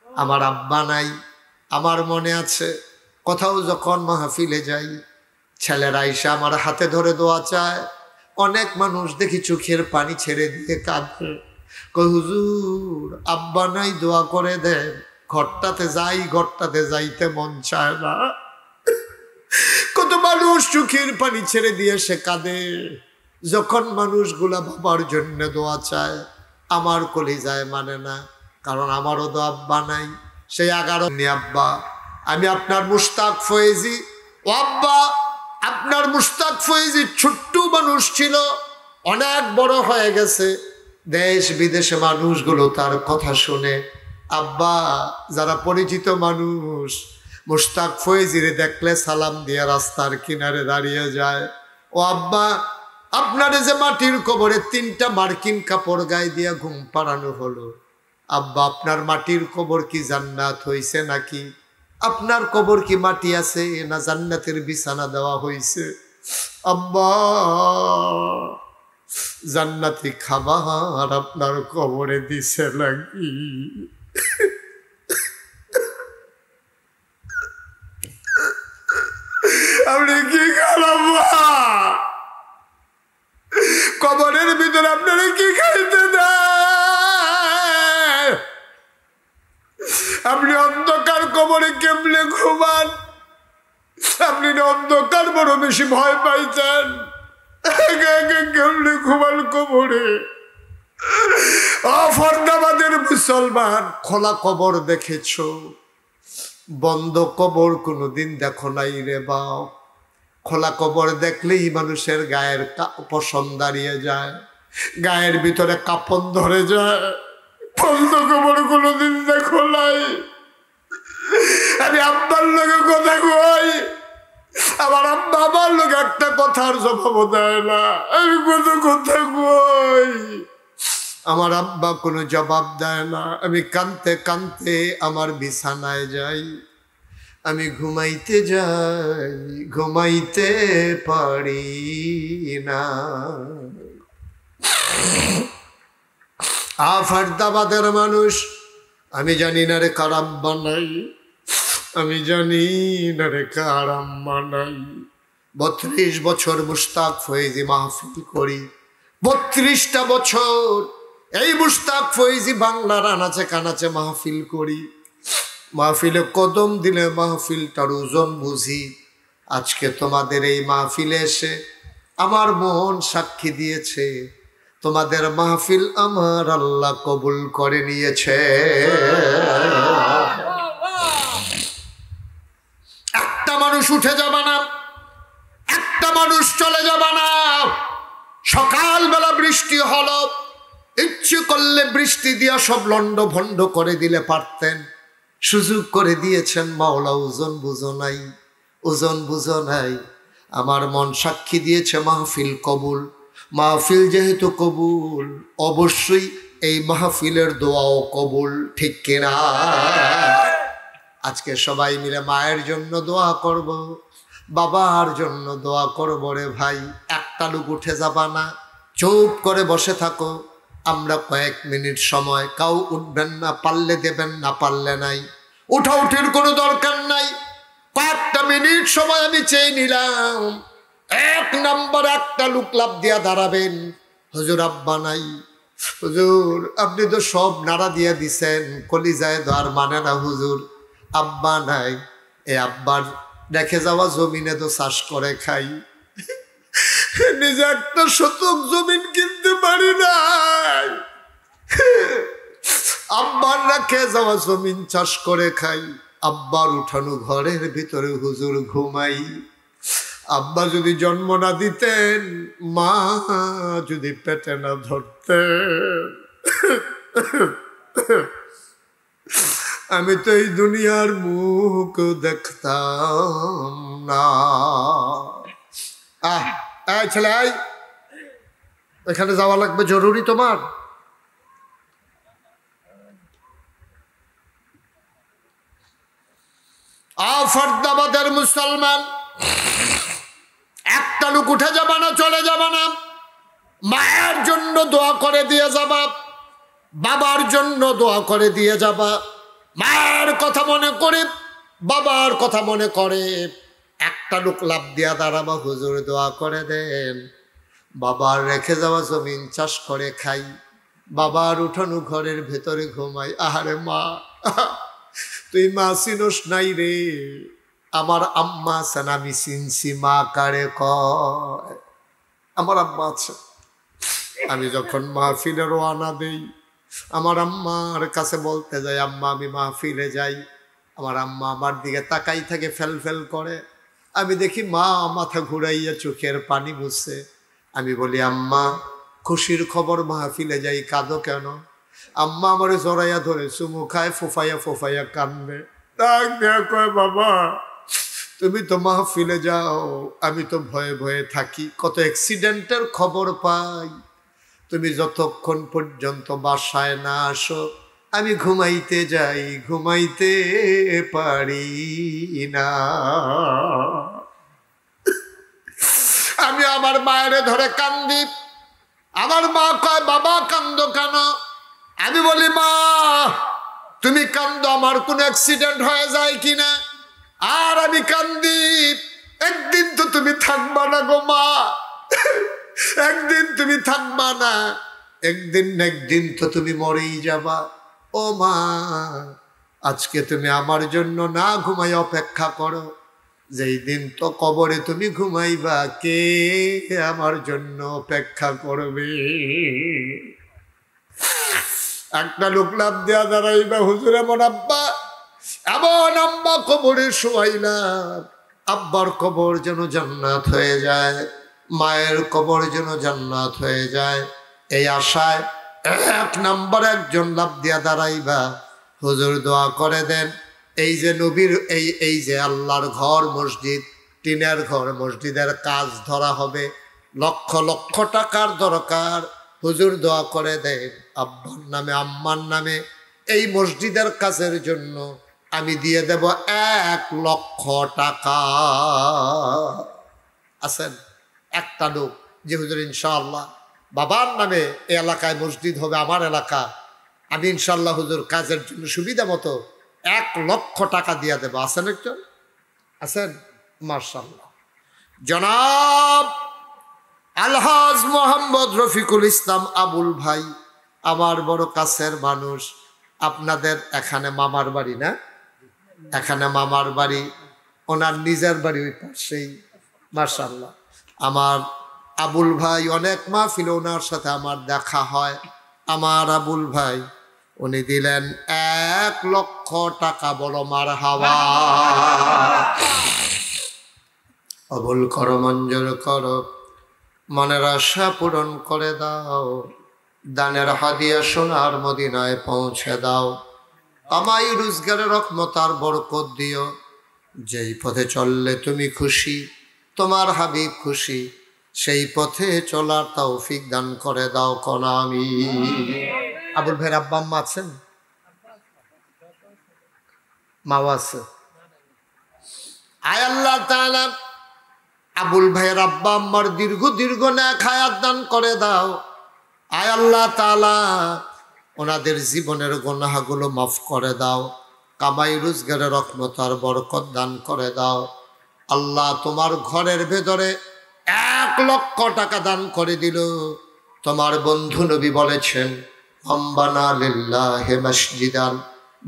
আমার আব্বা নাই, আমার মনে আছে কোথাও যখন মাহফিলে যাই, ছেলেরা এসে আমার হাতে ধরে দোয়া চায়। অনেক মানুষ দেখি চোখের পানি ছেড়ে দিয়ে কাঁদে, কই হুজুর আব্বা নাই, দোয়া করে দেন। ঘরটাতে যাই, ঘরটাতে যাইতে মন চায় না। কত মানুষ চোখের পানি ছেড়ে দিয়ে সে কাঁদে। যখন মানুষগুলা বাবার জন্য দোয়া চায়, আমার কলিজায় মানে না, কারণ আমারও তো আব্বা নাই। সেই 11 আব্বা, আমি আপনার মুশতাক ফয়েজি। ও আব্বা, আপনার মুশতাক ফয়েজি ছোট্ট মানুষ ছিল, অনেক বড় হয়ে গেছে। দেশ বিদেশে মানুষগুলো তার কথা শুনে। আব্বা, যারা পরিচিত মানুষ মুশতাক ফয়েজিরে দেখলে সালাম দিয়ে রাস্তার কিনারে দাঁড়িয়ে যায়। ও আব্বা, আপনার যে মাটির কবরে 3টা মার্কিন কাপড় গায়ে দিয়া ঘুম পাড়ানো হলো, আব্বা আপনার মাটির কবর কি জান্নাত হইছে নাকি? আপনার কবর কি মাটি আছে না জান্নাতের বিছানা দেওয়া হইছে? আব্বা, জান্নাতি খাবার আপনার কবরে দিছে নাকি? আপনি কি খারাপ, কবরের ভিতরে আপনারা কি খাইতে দেন? আপনি অন্ধকার কবরে কেমনে ঘুমান? আপনি অন্ধকার বড় বেশি ভয় পাইতেন, কেমনে ঘুমান কবরে? ফরদাবাদের মুসলমান, খোলা কবর দেখেছ? বন্ধ কবর কোনোদিন দেখো নাই রে বাপ। খোলা কবর দেখলেই মানুষের গায়ের পশম দাঁড়িয়ে যায়, গায়ের ভিতরে কাপন ধরে যায়। বন্ধ কবর কোনোদিন দেখো নাই। আমি আব্বার লোকে কথা কই, আমার আব্বা আমার লোক একটা কথার জবাব দেয় না। আমি কত কথা কই, আমার আব্বা কোনো জবাব দেয় না। আমি কাঁদতে কাঁদতে আমার বিছানায় যাই, আমি ঘুমাইতে যাই, ঘুমাইতে পারি না। ফারদাবাদের মানুষ, আমি জানি না রে কার আব্বা নাই, আমি জানি না রে কার আম্মা নাই। 32 বছর মুশতাক ফয়েজি মাহফিল করি, 32টা বছর এই মুশতাক ফয়েজি বাংলার আনাচে কানাচে মাহফিল করি। মাহফিলে কদম দিলে মাহফিলটার ওজন বুঝি। আজকে তোমাদের এই মাহফিলে এসে আমার মন সাক্ষী দিয়েছে, তোমাদের মাহফিল আমার আল্লাহ কবুল করে নিয়েছে। একটা মানুষ উঠে যাবে না, একটা মানুষ চলে যাবে না। সকালবেলা বৃষ্টি হলো, ইচ্ছে করলে বৃষ্টি দিয়া সব লন্ড ভন্ড করে দিলে পারতেন, সুযোগ করে দিয়েছেন মাওলা। ওজন বুঝো নাই, ওজন বুঝো নাই। আমার মন সাক্ষী দিয়েছে মাহফিল কবুল। মাহফিল যেহেতু কবুল, অবশ্যই এই মাহফিলের দোয়াও কবুল, ঠিক কিনা? আজকে সবাই মিলে মায়ের জন্য দোয়া করব, বাবার জন্য দোয়া করব রে ভাই। একটা লোক উঠে যাবা না, চুপ করে বসে থাকো। আমরা কয়েক মিনিট সময়, কাউ উঠবেন না, পারলে দেবেন, না পারলে নাই। উঠাউঠির কোনো দরকার নাই। কয়েকটা মিনিট সময় আমি চেয়ে নিলাম। 1 নম্বর একটা লোক লাভ দিয়া দাঁড়াবেন, হুজুর আব্বা নাই। হুজুর আপনি তো সব নাড়া দিয়া দিছেন, কলিজায় দর মানে না হুজুর, আব্বা নাই। এ আব্বার রেখে যাওয়া জমিনে তো চাষ করে খাই, নিজে একটা শতক জমিন কিনতে পারি নাই। আব্বার রেখে যাওয়া জমিন চাষ করে খাই। আব্বার উঠানো ঘরের ভিতরে হুজুর ঘুমাই। আব্বা যদি জন্ম না দিতেন, মা যদি পেটে না ধরতেন, আমি তো এই দুনিয়ার মুখ দেখতাম না। ছেলে আয়, এখানে যাওয়া লাগবে, জরুরি তোমার। ফরদাবাদের মুসলমান, একটা লোক উঠে যাবা না, চলে যাবা না। মায়ের জন্য দোয়া করে দিয়ে যাবা, বাবার জন্য দোয়া করে দিয়ে যাবা। মায়ের কথা মনে করে, বাবার কথা মনে করে একটা লোক লাভ দিয়া দাঁড়াবা, হুজুর দোয়া করে দেন, বাবার রেখে যাওয়া জমিন চাষ করে খাই, বাবার উঠানো ঘরের ভেতরে ঘুমাই। আহারে মা, তুই মা চিনোস নাই রে, আমার আম্মা আছেন, আমি চিনছি মা কারে কয়। আমার আম্মা আছে। আমি যখন মাহফিলে রওনা দেই, আমার আম্মার কাছে বলতে যাই, আম্মা আমি মাহফিলে যাই, আমার আম্মা আমার দিকে তাকাই থাকে, ফেল ফেল করে। আমি দেখি মা মাথা ঘুরাইয়া চোখের পানি মুছছে। আমি বলি, আম্মা খুশির খবর, মাহফিলে যাই, কাঁদো কেন? আম্মা আমারে জড়াইয়া ধরে চুমু খায়, ফোফাইয়া ফোফাইয়া কান্দে। ডাক দেয়া কয়, বাবা তুমি তো মাহফিলে যাও, আমি তো ভয়ে ভয়ে থাকি, কত অ্যাক্সিডেন্টের খবর পাই। তুমি যতক্ষণ পর্যন্ত বাসায় না আসো, আমি ঘুমাইতে যাই, ঘুমাইতে পারি না। আমি আমার মায়ের ধরে কান্দি। আমার মা কয়, বাবা কান্দো কেন? আমি বলি, মা তুমি কান্দো, আমার কোনো অ্যাক্সিডেন্ট হয়ে যায় কিনা। আর আমি কান্দি, একদিন তো তুমি থাকবা না গো মা, একদিন তুমি থাকবা না, একদিন তো তুমি মরেই যাবা। ও মা, আজকে তুমি আমার জন্য না ঘুমাই অপেক্ষা করো, যেই দিন তো কবরে তুমি ঘুমাইবা, কে আমার জন্য অপেক্ষা করবে? একটা লোক লাভ দেয়া দাঁড়াইবা, হুজুর আমার আব্বা এমন আম্মা কবরে শোয়াইলাম, আব্বার কবর যেন জান্নাত হয়ে যায়, মায়ের কবর যেন জান্নাত হয়ে যায়। এই আশায় 1 নাম্বার একজন লাভ দিয়া দাঁড়াইবা, হুজুর দোয়া করে দেন এই যে নবীর এই যে আল্লাহর ঘর মসজিদ, টিনের ঘর মসজিদের কাজ ধরা হবে, লক্ষ লক্ষ টাকার দরকার। হুজুর দোয়া করে দেন আব্বার নামে আম্মার নামে এই মসজিদের কাজের জন্য আমি দিয়ে দেব 1 লক্ষ টাকা। আছেন একটা লোক যে হুজুর ইনশাআল্লাহ বাবার নামে এই এলাকায় মসজিদ হবে, আমার এলাকা, আমি ইনশাআল্লাহ হুজুর কাজের জন্য সুবিধা মতো 1 লক্ষ টাকা দিয়ে দেব। আছেন একজন? আছেন? মাশাআল্লাহ। জনাব আলহাজ মোহাম্মদ রফিকুল ইসলাম আবুল ভাই, আমার বড় কাছের মানুষ। আপনাদের এখানে মামার বাড়ি না? এখানে মামার বাড়ি, ওনার নিজের বাড়ি ওই পাশেই। মাশাআল্লাহ। আমার আবুল ভাই অনেক মাহফিলে ওনার সাথে আমার দেখা হয়। আমার আবুল ভাই উনি দিলেন 1 লক্ষ টাকা। বলো মারহাবা। কবুল করো, মঞ্জুর করো, মনের আশা পূরণ করে দাও, দানের হাদিয়া সোনার মদিনায় পৌঁছে দাও। আমায় রোজগারের রহমত আর বরকত দিও। যেই পথে চললে তুমি খুশি, তোমার হাবিব খুশি, সেই পথে চলার তৌফিক দান করে দাও কোন আমি। আবুল ভাইয়ের আব্বা আম্মা আছেন? মাও আছে? আয় আল্লাহ তাআলা আবুল ভাইয়ের আব্বা আম্মার দীর্ঘ দীর্ঘ নেক হায়াত দান করে দাও। আয় আল্লাহ তাআলা ওনাদের জীবনের গুনাহগুলো মাফ করে দাও, কামাই রোজগারের রহমত আর বরকত দান করে দাও। আল্লাহ তোমার ঘরের ভেতরে 1 লক্ষ টাকা দান করে দিল। তোমার বন্ধু নবী বলেছেন, আম্বানা লিল্লাহি মাসজিদান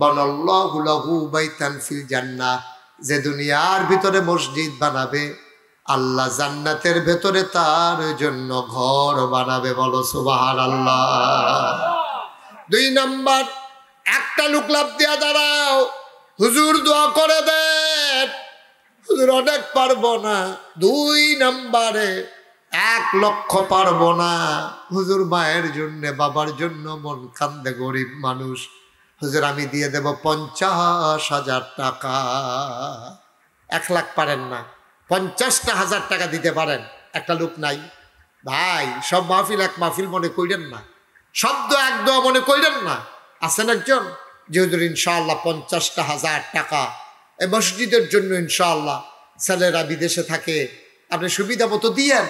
বানাল্লাহু লাহু বাইতান ফিল জান্নাহ। যে দুনিয়ার ভিতরে মসজিদ বানাবে, আল্লাহ জান্নাতের ভেতরে তার জন্য ঘর বানাবে। বলো সুবহানাল্লাহ। 2 নাম্বার, একটা লোক লাভ দিয়া দাঁড়াও, হুজুর দোয়া করে দেন। হুজুর অনেক পারবো না। 2 নাম্বারে 1 লক্ষ পারবো না। হুজুর মায়ের জন্য বাবার জন্য মন কান্দে, গরিব মানুষ। হুজুর আমি দিয়ে দেব 50,000 টাকা। 1 লাখ পারেন না, 50,000 টাকা দিতে পারেন? একটা লোক নাই ভাই। সব মাহফিল এক মাহফিল মনে কইরেন না, শব্দ এক দোয়া মনে কইরেন না। আছেন একজন যে হুজুর ইনশাআল্লাহ 50,000 টাকা এই মসজিদের জন্য ইনশাআল্লাহ, ছেলেরা বিদেশে থাকে, আপনি সুবিধা মতো দিয়েন,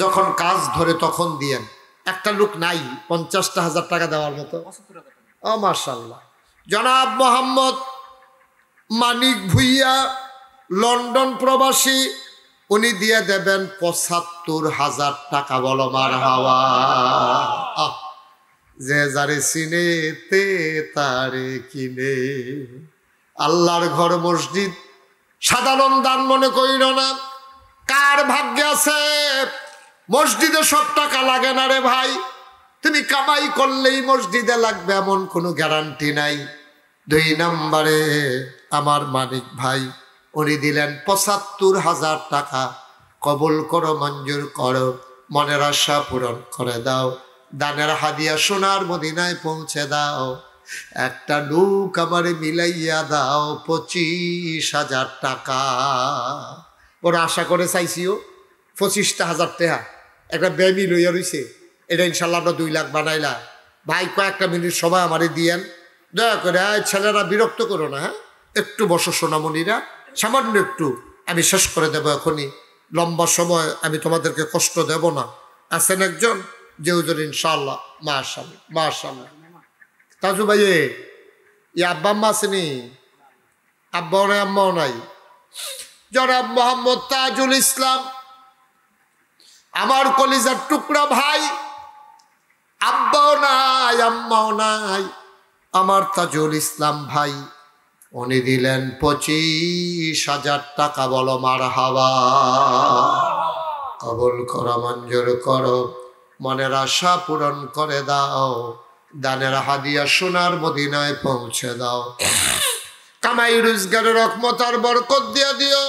যখন কাজ ধরে তখন দিয়েন। একটা লোক নাই 50,000 টাকা দেওয়ার মতো? ও মাশাআল্লাহ। জনাব মোহাম্মদ মানিক ভুইয়া, লন্ডন প্রবাসী, উনি দিয়ে দেবেন 75,000 টাকা। বলো মারহাবা। যে যারে চিনে তে তারে কিনে। আল্লাহর ঘর মসজিদ সাধারণ দান মনে করিল না। কার ভাগ্যে আছে মসজিদে সব টাকা লাগে না রে ভাই। তুমি কামাই করলেই মসজিদে লাগবে এমন কোনো গ্যারান্টি নাই। 2 নম্বরে আমার মানিক ভাই উনি দিলেন 75,000 টাকা। কবুল করো, মঞ্জুর করো, মনের আশা পূরণ করে দাও, দানের হাদিয়া সোনার মদিনায় পৌঁছে দাও। একটা লোক আমারে মিলাইয়া দাও 25,000 টাকা। ওরা আশা করে চাইছিও 25,000 টাকা একটা বেবি লইয়া রইছে। এটা ইনশাল্লাহ আমরা 2 লাখ বানাইলা। ভাই কয়েকটা মিনিট সময় আমারে দিয়েন দয়া করে। ছেলেরা বিরক্ত করো না, হ্যাঁ একটু বসো সোনামণিরা, সামান্য একটু, আমি শেষ করে দেবো এখনই। লম্বা সময় আমি তোমাদেরকে কষ্ট দেব না। আছেন একজন যে হুজুর ইনশাআল্লাহ। মাশাআল্লাহ মাশাআল্লাহ। তাজু ভাই ই আব্বা আম্মা আসেনি? আব্বাও নাই আম্মাও নাই। জনাব মোহাম্মদ তাজুল ইসলাম, আমার কলিজার টুকরা ভাই, আব্বাও নাই আম্মাও নাই, আমার তাজুল ইসলাম ভাই, উনি দিলেন 25,000 টাকা। বলো মারহাবা। কবুল করো, মঞ্জুর করো, মনের আশা পূরণ করে দাও, দানের হাদিয়া সোনার মদিনায় পৌঁছে দাও। কামাই রোজগারের রহমত আর বরকত দিয়া দিও।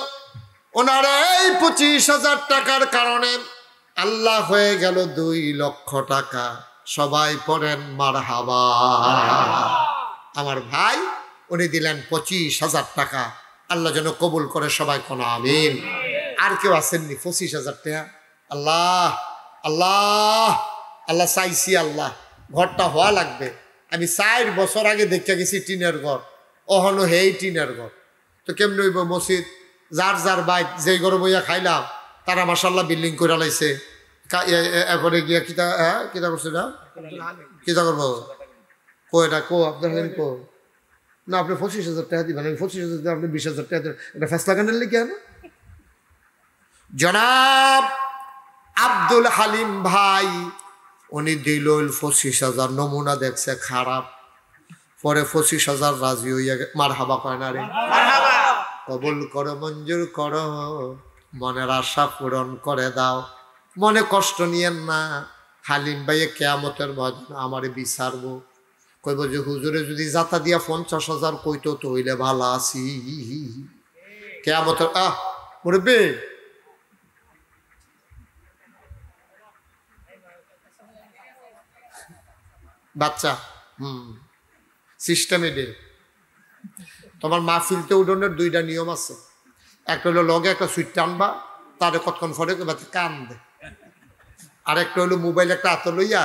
ওনার এই 25,000 টাকার কারণে আল্লাহ হয়ে গেল 2 লক্ষ টাকা। সবাই পড়েন মারহাবা। আমার ভাই উনি দিলেন 25,000 টাকা। আল্লাহ যেন কবুল করে, সবাই কোন আমিন। আর কেউ আসেননি 25,000 টাকা? আল্লাহ আল্লাহ আল্লাহ চাইছি, আল্লাহ ঘরটা হওয়া লাগবে। আমি 4 বছর আগে দেখে গেছি টিনের ঘর, অহনো হেই টিনের ঘর। তো কেমনি হইব? মসজিদ যার যার বাইক যেই ঘরে বইয়া খাইলাম তারা মাশাল্লাহ বিল্ডিং করে লাইছে। এরপরে গিয়া কিতা কিতা করছে না, কিতা করবো কো এটা কো আপনার কো না, আপনি 25,000 টাকা দিবেন, আমি 25,000 দিবেন, আপনি 20,000 টাকা দেবেন। এটা ফেসলা কান্ডের লিখে না। জনাব আব্দুল হালিম ভাই উনি দিল 25,000, নমুনা দেখছে খারাপ, পরে 25,000 রাজি হইয়া মারহাবা কয় না রে? কবুল করো, মঞ্জুর করো, মনের আশা পূরণ করে দাও, মনে কষ্ট নিয়েন না। হালিম ভাইয়ে কেয়ামতের ময়দানে আমারে বিচারবো, কইব যে হুজুরে যদি জাতা দিয়া 50,000 কইতো তো হইলে ভালো আছি। কেয়ামতের মুরব্বি বাচ্চা সিস্টেমে দে। তোমার মাহফিলতে উঠোনের 2টা নিয়ম আছে। একটা হলো লগে একটা সুইট টানবা, তারে কতক্ষণ ফরে কান দে। আর একটা হলো মোবাইল একটা হাতে লইয়া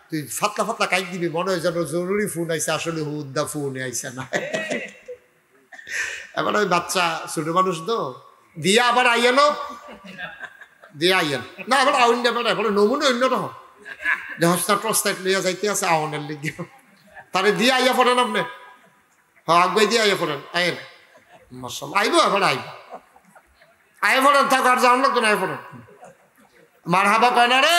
তুই ফাতলা ফাতলা কাইক দিবি, মনে হয় যেন জরুরি ফোন আইসে, আসলে হুদ্দা ফোনে আইসে না। এবার ওই বাচ্চা ছোট মানুষ তো দিয়া আবার আইয়ানো দিয়ে আইয়েন না, আবার আউন দেবে না, এবার নমুনা অন্যরকম হস্তা টস্তাইট লইয়া যাইতে আছে আউনের লিগে, তারে দিয়ে আইয়া পড়েন আপনি। হ্যাঁ আগুয়াই দিয়ে আইয়া পড়েন, আইন মশাল আইব, এবার আইব আইয়া পড়েন, থাক আর যাওয়ান লাগতো না, আইয়া পড়েন। মারহাবা কয় না রে?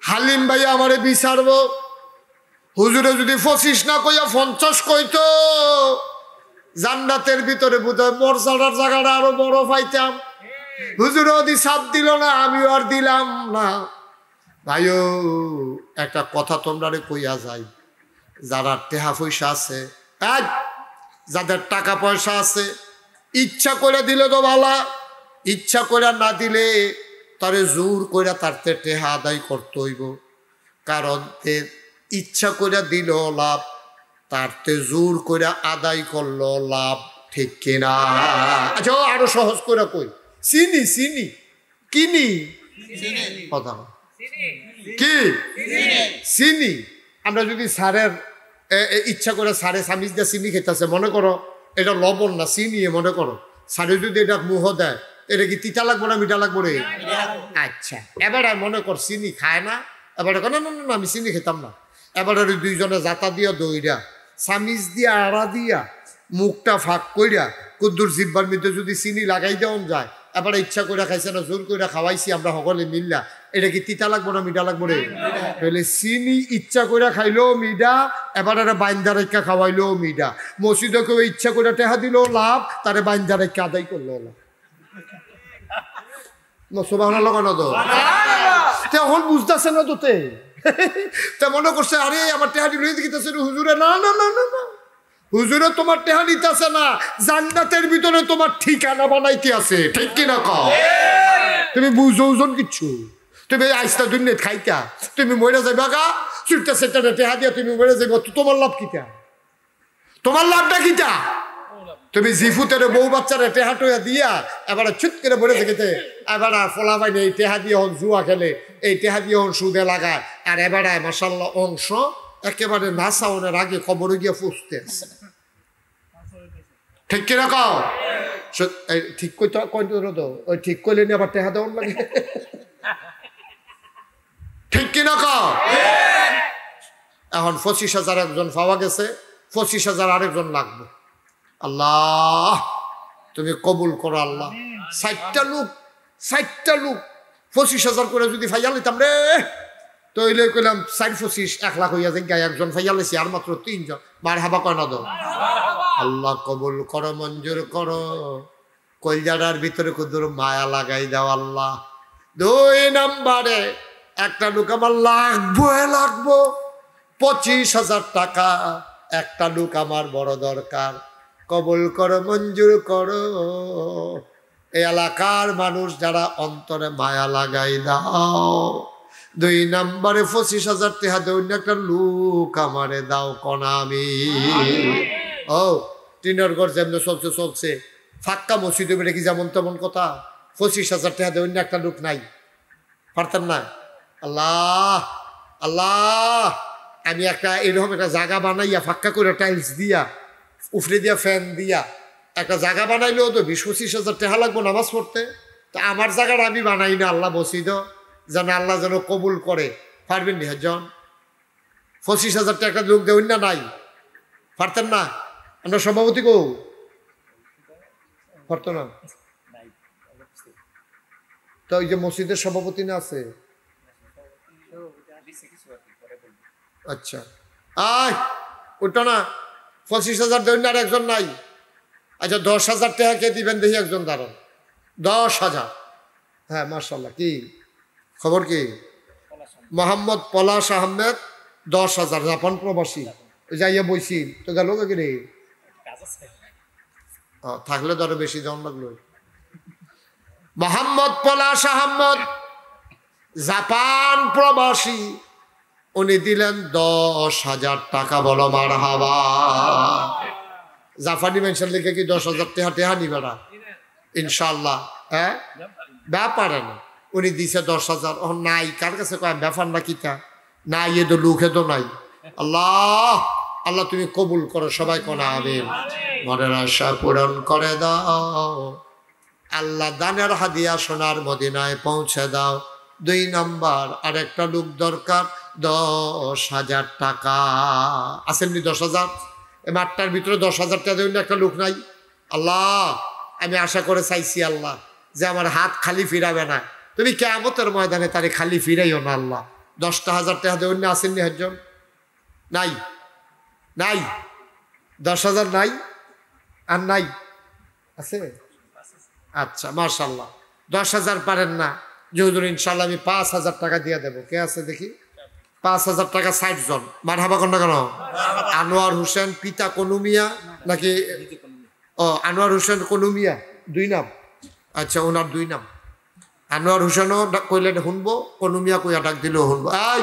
হালিম ভাই আমারে বিচারবো, হুজুরে যদি 25 না কইয়া 50 কইতো, জান্নাতের ভিতরে বোধহয় মর্যাদার জায়গাটা আরো বড় পাইতাম। হুজুর ওদি সাপ দিল না, আমিও আর দিলাম না। ভাইও একটা কথা তোমরা কইয়া যাই, যারা টেহা পয়সা আছে, যাদের টাকা পয়সা আছে, ইচ্ছা করে দিলে তো ভালা, ইচ্ছা করে না দিলে তারে জোর করে তারতে টেহা আদায় করতে হইব। কারণ ইচ্ছা করে দিল লাভ, তারতে জোর করে আদায় করলো লাভ, ঠিক কিনা? আচ্ছা আরো সহজ করে কই, চিনি চিনি কিনি কথা কি চিনি। আমরা যদি সারের ইচ্ছা করে সারে সামিজ দিয়ে চিনি খেতেছে, মনে করো এটা লবণ না চিনি, মনে করো সারে যদি এটা মুহ দেয়, এটা কি তিতা লাগবো না মিঠা লাগবো রে? আচ্ছা এবার মনে কর চিনি খায় না, এবার না না না আমি চিনি খেতাম না। এবার দুইজনে জাতা দিয়া দইরা সামিজ দিয়া আড়া দিয়া মুখটা ফাঁক কইরা কুদ্দুর জিব্বার মধ্যে যদি চিনি লাগাই দেওয়া যায়, এবার ইচ্ছা করে খাইছে না, জোর করে খাওয়াইছি আমরা সকলে মিল্লা, এটা কি তিতা লাগবো না মিঠা লাগবো রে? তাহলে চিনি ইচ্ছা করে খাইলেও মিঠা, এবার বাইন্দা রেখা খাওয়াইলেও মিঠা। মসজিদে কেউ ইচ্ছা করে টেহা দিলেও লাভ, তারে বাইন্দা রেখা আদায় করলেও লাভ। এখন বুঝতেছে না তোতে, তা মনে করছে আরে আমার টেহাটি লইতে গেছে হুজুরে, না না না না না, হুজুরে তোমার টেহা নিতেছে না, জান্নাতের ভিতরে তোমার ঠিকানা বানাইতে আছে, ঠিক কিনা কও? তুমি বুঝো ওজন কিচ্ছু, তুমি আইসটা দুনিয়া খাইতা, তুমি মরে যাইবা গা চুলটা সেটা টেহা দিয়া তুমি মরে যাইবা, তোমার লাভ কিটা? তোমার লাভটা কিটা? তুমি জিফুতের বউ বাচ্চারা টেহা টোয়া দিয়া এবার ছুট করে বলে দেখেতে, এবার ফলা পাইনি এই টেহা দিয়ে হন জুয়া খেলে, এই টেহা দিয়ে হন সুদে লাগায়, আর এবার মাসাল্লাহ অংশ একেবারে নাসাউনের আগে কবরে গিয়ে ফুসতে আছে, ঠিক কিনা কও? ঠিক কইতে তো ওই ঠিক করলে নি আবার টেহা দেওয়ার লাগে, ঠিক কিনা কও? এখন 25,000 একজন পাওয়া গেছে, 25,000 আরেকজন লাগবে। আল্লাহ তুমি কবুল করো আল্লাহ। 60টা লোক 25,000 করে যদি ফাইয়া লইতাম রে, তো ওইলে কইলাম 4-25 1 লাখ হইয়া যায়, একজন ফাইয়া লইছি আর মাত্র 3 জন। মারহাবা কয় না? দাও আল্লাহ কবুল করো, মঞ্জুর করো, কলজাটার ভিতরে কুদুর মায়া লাগাই দাও আল্লাহ। 2 নম্বরে একটা লোক আমার লাগবো 25,000 টাকা, একটা লোক আমার বড় দরকার, কবুল করো, মঞ্জুর করো। এই এলাকার মানুষ যারা অন্তরে মায়া লাগাই দাও। 2 নম্বরে 25,000 টাকা দেও, একটা লোক আমারে দাও কনা আমি। ও টিনের ঘর যেমন চলছে ফাঁকা মসজিদে বেড়ে কি যেমন তেমন কথা। 25,000 টাকা দেও, একটা লোক নাই, পারতেন না। আল্লাহ আল্লাহ, আমি একটা এরকম একটা জায়গা বানাইয়া ফাঁকা করে টাইলস দিয়া উফরে দিয়া ফ্যান দিয়া একটা জায়গা বানাইলেও তো 20-25,000 টাকা লাগবো নামাজ পড়তে। তো আমার জায়গাটা আমি বানাই না, আল্লাহ মসজিদ যেন আল্লাহ যেন কবুল করে। পারবেন নি হজন? 25,000 টাকা লোক দেবেন না, নাই, পারতেন না। আমরা সভাপতি কো পারতো না। তো ওই যে মসজিদের সভাপতি না আছে, আচ্ছা আয় ওটা না, 25,000 দেবেন আর একজন নাই। আচ্ছা 10,000 টাকা কে দিবেন দেখি, একজন দাঁড়ান। 10,000, হ্যাঁ মাশাআল্লাহ। কি খবর? কি মোহাম্মদ পলাশ আহমেদ 10,000, জাপান প্রবাসী। যাইয়া বইছি তো গেল কি রে, থাকলে ধরো বেশি দাম লাগলো। মোহাম্মদ পলাশ আহমদ জাপান প্রবাসী, উনি দিলেন 10,000 টাকা। বলো মারহাবা। জাপানি মানুষের লিখে কি 10,000 টাকা নিবে না ইনশাল্লাহ? হ্যাঁ ব্যাপারে না, উনি দিছে 10,000। ও নাই, কার কাছে কয় ব্যাপার না কিতা নাই, এ তো লুকে তো নাই। আল্লাহ আল্লাহ তুমি কবুল করো, সবাই কোনা আমিন। মনের আশা পূরণ করে দাও আল্লাহ, দানের হাদিয়া সোনার মদিনায় পৌঁছে দাও। 2 নম্বর আরেকটা লোক দরকার, 10,000 টাকা। আসেননি 10,000? এই মাঠটার ভিতরে 10,000 টাকা দেবেন, একটা লোক নাই। আল্লাহ আমি আশা করে চাইছি আল্লাহ যে আমার হাত খালি ফিরাবে না, তুমি কিয়ামতের ময়দানে তারে খালি ফিরাইও না আল্লাহ। 10,000 টাকা দেবেন না, আসেননি একজন? নাই নাই, 10,000 নাই আর নাই, আছে? আচ্ছা মাশাআল্লাহ। 10,000 পারেন না যে হুজুর ইনশাল্লাহ আমি 5,000 টাকা দিয়ে দেবো। কে আছে দেখি? 5,000 টাকা 60 জন। মারহাবা কন্যা কেন? আনোয়ার হোসেন পিতা কনুমিয়া নাকি? ও আনোয়ার হোসেন কনুমিয়া, 2 নাম। আচ্ছা ওনার 2 নাম। আনোয়ার হোসেনও কইলে শুনবো, কনুমিয়া কইয়া ডাক দিলেও শুনবো। এই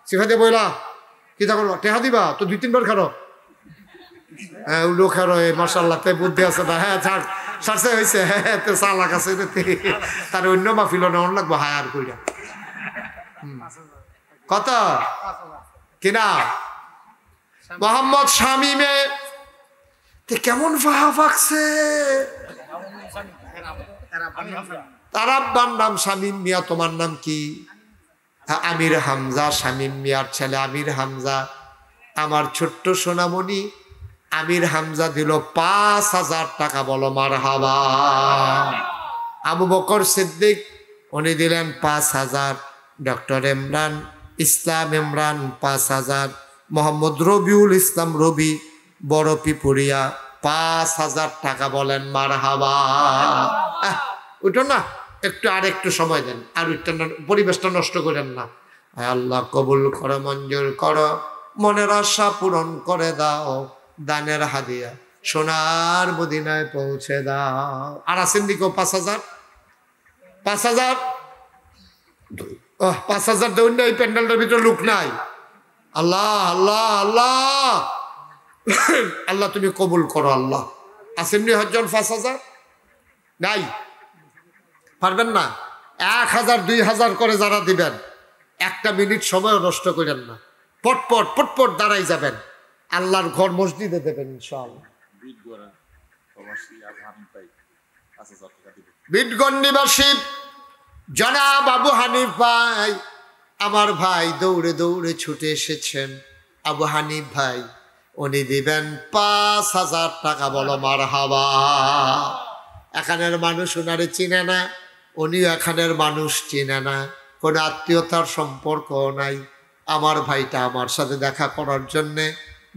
শিখা দিয়ে বইলা কিতা করবো, টেহা দিবা তো 2-3 বার খারো। হ্যাঁ লোক খারো, মাশাআল্লাহ তাই বুদ্ধি আছে না। হ্যাঁ ছাড় সারছে হয়েছে, হ্যাঁ তো চালাক আছে, তার অন্য মাহফিল নেওয়ার লাগবো হায়ার কইরা। কত কিনা? মোহাম্মদ শামীমে কেমন ফাহা ফাকছে, তার আব্বার নাম শামীম মিয়া, তোমার নাম কি? আমির হামজা, শামীম মিয়ার ছেলে আমির হামজা। আমার ছোট্ট সোনামণি আমির হামজা দিল 5,000 টাকা। বলো মারহাবা। আবু বকর সিদ্দিক উনি দিলেন 5,000। ডক্টর ইমরান ইসলাম ইমরান 5,000। মোহাম্মদ রবিউল ইসলাম রবি বড় পিপুরিয়া 5,000 টাকা। বলেন মারহাবা। ওইটা না একটু আর একটু সময় দেন, আর ওইটা পরিবেশটা নষ্ট করেন না। আল্লাহ কবুল করো, মঞ্জুর করো, মনের আশা পূরণ করে দাও, দানের হাদিয়া সোনার মদিনায় পৌঁছে দাও। আর আসেন দিকেও 5,000 5,000 দেউন না, এই প্যান্ডেলটার ভিতরে লোক নাই। আল্লাহ আল্লাহ আল্লাহ আল্লাহ তুমি কবুল করো আল্লাহ। আসেননি হজন 5,000? নাই, পারবেন না। 1,000 2,000 করে যারা দিবেন, 1 মিনিট সময় নষ্ট করেন না, পটপট পটপট দাঁড়াই যাবেন, আল্লাহর ঘর মসজিদে দেবেন ইনশাআল্লাহ। বিটগঞ্জ নিবাসী জনাব আবু হানিফ ভাই, আমার ভাই দৌড়ে দৌড়ে ছুটে এসেছেন। আবু হানিফ ভাই উনি দিবেন 5,000 টাকা। বলো মারহাবা। এখানের মানুষ ওনারে চিনে না, উনিও এখানের মানুষ চিনে না, কোনো আত্মীয়তার সম্পর্ক নাই। আমার ভাইটা আমার সাথে দেখা করার জন্যে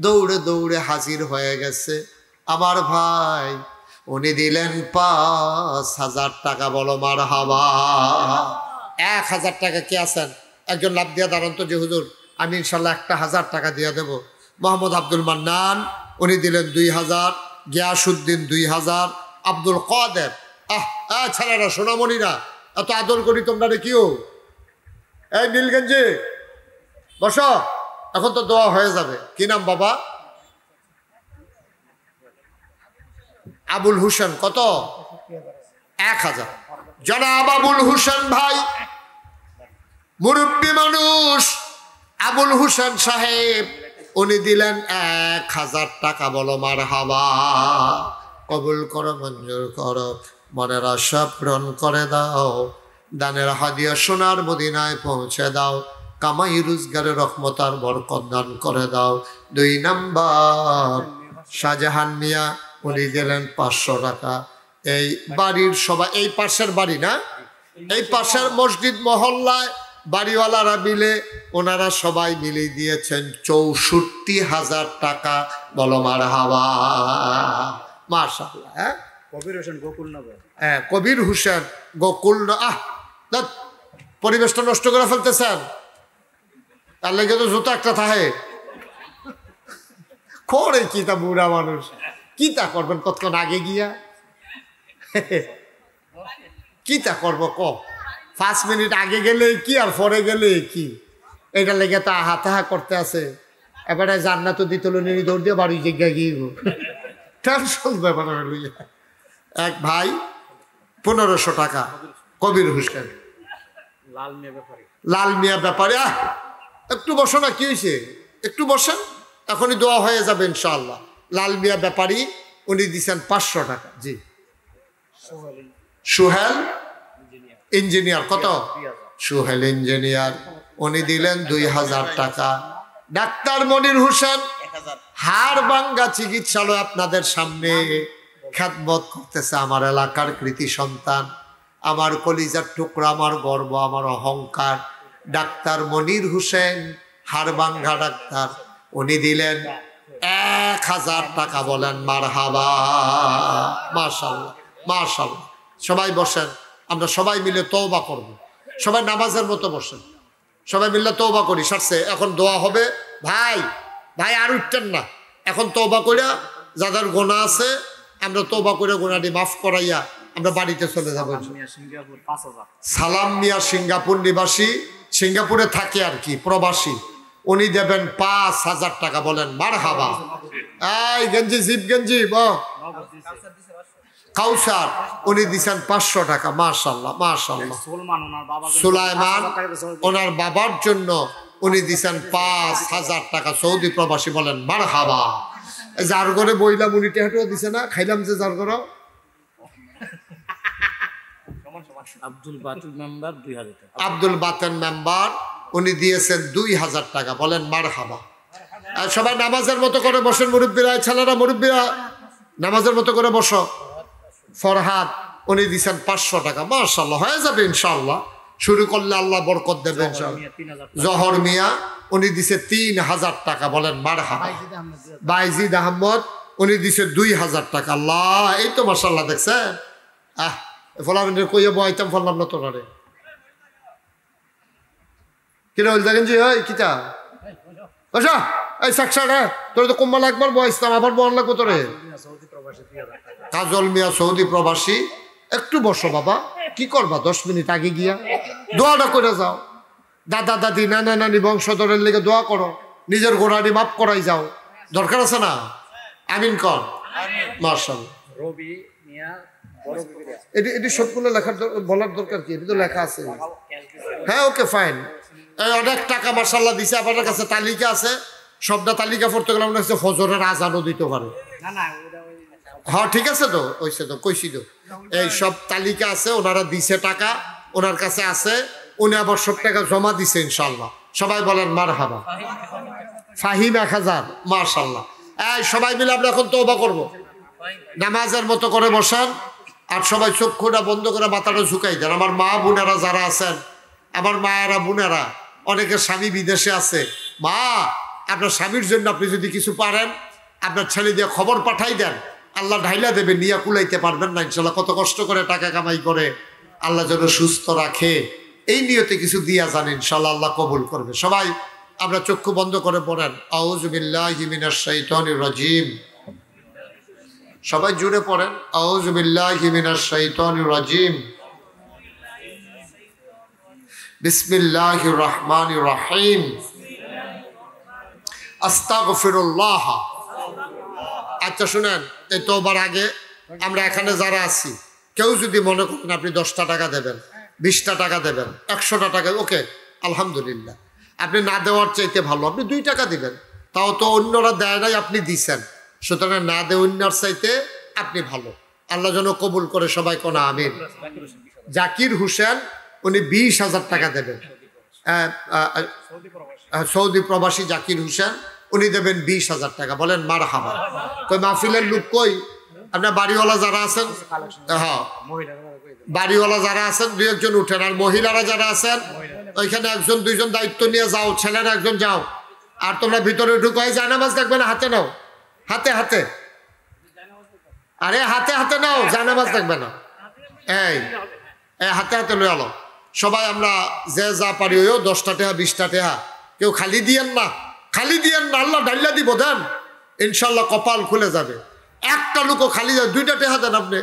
দৌড়ে দৌড়ে হাজির হয়ে গেছে। আমার ভাই উনি দিলেন 5,000 টাকা। বলো মারহাবা। 1,000 টাকা কে আছেন? একজন লাভ দিয়া দাঁড়ান তো যে হুজুর আমি ইনশাল্লাহ 1,000 টাকা দিয়ে দেবো। মোহাম্মদ আব্দুল মান্নান উনি দিলেন 2000, গিয়াসউদ্দিন 2000, আব্দুল কাদের। ছেলেরা সোনামণিরা এত আদর করি তোমরা রে কিও। এই নীলগঞ্জে বস, এখন তো দোয়া হয়ে যাবে। কি নাম বাবা? আবুল হোসেন। কত? 1000। জনাব আবুল হোসেন ভাই, মুরব্বী মানুষ আবুল হোসেন সাহেব উনি দিলেন 1000 টাকা। বলো মারহাবা। কবুল করো, মঞ্জুর করো, মনের আশা পূরণ করে দাও, দানের হাদিয়া সোনার মদিনায় পৌঁছে দাও, কামাই রোজগারে রহমতার বরকত দান করে দাও। 2 নাম্বার শাহজাহান মিয়া উনি দিলেন 500 টাকা। এই বাড়ির সবাই, এই পাশের বাড়ি না, এই পাশের মসজিদ মহল্লায় বাড়িওয়ালারা মিলে ওনারা সবাই মিলে দিয়েছেন 64,000 টাকা। বলো মারহাবা। মাশাআল্লাহ। কবির হোসেন গোকুলনগর। কবির হোসেন গোকুল। পরিবেশটা নষ্ট করে ফেলতেছেন, তার লেগে তো জুতো একটা থাকে করে। কি তা বুড়া মানুষ, কি তা করবেন কতক্ষণ আগে গিয়া? কি তা করবো ক? 5 মিনিট আগে গেলে কি আর পরে গেলে কি? এটা লেগে তা হাতাহা করতে আছে। এবারে জান্নাত দিতল নিয়ে দৌড় দিয়ে বাড়ি জায়গায় গিয়ে টেনশন ব্যাপার লইয়া। এক ভাই 1500 টাকা। কবির হোসেন। লাল মিয়া ব্যাপারে। একটু বসো না, কি হয়েছে? একটু বসেন, এখনই দোয়া হয়ে যাবে ইনশাআল্লাহ। লাল মিয়া ব্যাপারী উনি দিচ্ছেন 500 টাকা। জি। সোহেল ইঞ্জিনিয়ার। কত? সোহেল ইঞ্জিনিয়ার উনি দিলেন 2000 টাকা। ডাক্তার মনির হোসেন হাড় ভাঙ্গা চিকিৎসালয় আপনাদের সামনে খেদমত করতেছে। আমার এলাকার কৃতি সন্তান, আমার কলিজার টুকরা, আমার গর্ব, আমার অহংকার, ডাক্তার মনির হোসেন হাড়ভাঙ্গা ডাক্তার উনি দিলেন 1000 টাকা। বলেন মারহাবা। মাশাআল্লাহ, মাশাআল্লাহ। সবাই বসেন, আমরা সবাই মিলে তওবা করব। সবাই নামাজের মতো বসেন, সবাই মিলে তওবা করি। সারছে, এখন দোয়া হবে। ভাই ভাই আর উঠতেন না, এখন তওবা কইরা যাদের গুনাহ আছে আমরা তওবা করে গুনাহটি মাফ করাইয়া আমরা বাড়িতে চলে যাবো। সালাম মিয়া সিঙ্গাপুর নিবাসী, সিঙ্গাপুরে থাকে আর কি, প্রবাসী, উনি দেবেন 5000 টাকা। বলেন মারহাবা। এই গেঞ্জি, জিপ গেঞ্জি কাউসার উনি দিচ্ছেন 500 টাকা। মাশাআল্লাহ, মাশাআল্লাহ। সুলাইমান ওনার বাবার জন্য উনি দিচ্ছেন 5000 টাকা। সৌদি প্রবাসী। বলেন মারহাবা। যার ঘরে বইলাম উনি টেহাটিও দিছে না, খাইলাম যে যার ঘরে। আব্দুল বাতেন মেম্বার 2000 টাকা। আব্দুল বাতেন মেম্বার উনি দিয়েছেন 2000 টাকা। বলেন মারহাবা। সবাই নামাজের মতো করে বসেন। মুরব্বীরা, ছেলেরা মুরব্বীরা নামাজের মতো করে বসো। ফরহাদ উনি দিচ্ছেন 500 টাকা। মাশাআল্লাহ, হয়ে যাবে ইনশাআল্লাহ। শুরু করলে আল্লাহ বরকত দেবে ইনশাআল্লাহ। জহর মিয়া উনি দিছে 3000 টাকা। বলেন মারহাবা। বাইজিদ আহমদ উনি দিছে 2000 টাকা। আল্লাহ, এই তো মাশাআল্লাহ। দেখছেন? ফলাফিনের কইয়া বইতাম ফললাম না তোরারে। কিরা হইল দেখেন জি? হয় কিতা বসা। এই সাকসাড়া তোর তো কম্বল একবার বয়সতাম, আবার বন লাগবো তোরে। কাজল মিয়া সৌদি প্রবাসী। একটু বসো বাবা, কি করবা 10 মিনিট আগে গিয়া দোয়াটা করে যাও। দাদা দাদি নানা নানি বংশধরের লেগে দোয়া করো, নিজের গোড়াটি মাফ করাই যাও। দরকার আছে না? আমিন কর। মাশাআল্লাহ। রবি মিয়া এটি সবগুলো লেখার বলার দরকার কি? এটি তো লেখা আছে। হ্যাঁ, ওকে ফাইন। অনেক টাকা মাশাআল্লাহ দিছে। আপনার কাছে তালিকা আছে, সবটা তালিকা পড়তে গেলে মনে হচ্ছে ফজরের আজানও দিতে পারে। হ্যাঁ ঠিক আছে তো, ওইসে তো কইছি তো। এই সব তালিকা আছে, ওনারা দিছে টাকা, ওনার কাছে আছে, উনি আবার সব টাকা জমা দিছে ইনশাআল্লাহ। সবাই বলেন মারহাবা। ফাহিম 1000। মাশাআল্লাহ। এই সবাই মিলে আমরা এখন তওবা করব। নামাজের মতো করে বসান আর সবাই চক্ষুটা বন্ধ করে মাথাটা ঝুঁকাই দেন। আমার মা বোনেরা যারা আছেন, আমার মায়েরা বোনেরা, অনেকের স্বামী বিদেশে আছে, মা আপনার স্বামীর জন্য আপনি যদি কিছু পারেন আপনার ছেলে দিয়ে খবর পাঠাই দেন, আল্লাহ ঢাইলা দেবে, নিয়ে কুলাইতে পারবেন না ইনশাল্লাহ। কত কষ্ট করে টাকা কামাই করে, আল্লাহ যেন সুস্থ রাখে, এই নিয়তে কিছু দিয়া যান ইনশাল্লাহ, আল্লাহ কবুল করবে। সবাই আমরা চক্ষু বন্ধ করে পড়েন আউযু বিল্লাহি মিনাশ শাইতানির রাজিম। সবাই জুড়ে পড়েন আউযু বিল্লাহি মিনাশ শাইতানির রাজিম। বিসমিল্লাহির রহমানির রহিম। আস্তাগফিরুল্লাহ। আচ্ছা শুনেন, এই তওবার আগে আমরা এখানে যারা আছি কেউ যদি মনে করেন আপনি 10টা টাকা দেবেন, 20টা টাকা দেবেন, 100টা টাকা, ওকে আলহামদুলিল্লাহ। আপনি না দেওয়ার চাইতে ভালো আপনি 2 টাকা দিবেন, তাও তো অন্যরা দেয় নাই, আপনি দিছেন, সুতরাং না দে অন্যার চাইতে আপনি ভালো। আল্লাহ যেন কবুল করে, সবাই কোন আমিন। জাকির হোসেন উনি 20,000 টাকা দেবেন। সৌদি প্রবাসী জাকির হোসেন উনি দেবেন 20,000 টাকা। বলেন মারহাবা। কই মাহফিলের লোক কই? আপনার বাড়িওয়ালা যারা আছেন, হ্যাঁ বাড়িওয়ালা যারা আছেন 2-1 উঠেন। আর মহিলারা যারা আছেন ওইখানে 1-2 দায়িত্ব নিয়ে যাও, ছেলেরা 1 যাও। আর তোমরা ভিতরে ঢুকাই জানামাজ দেখবে না, হাতে নাও, হাতে হাতে, আরে হাতে হাতে নাও, জানামাজ দেখবে না, এই হাতে হাতে লয়ে আলো। সবাই আমরা যে যা পারি ওই 10টা টাকা 20টা টাকা, কেউ খালি দিয়েন না, খালি দিয়েন না, আল্লাহ ডাইলা দিব, দেন ইনশাল্লাহ কপাল খুলে যাবে। একটা লোকও খালি যায়, 2টা টাকা দেন আপনি,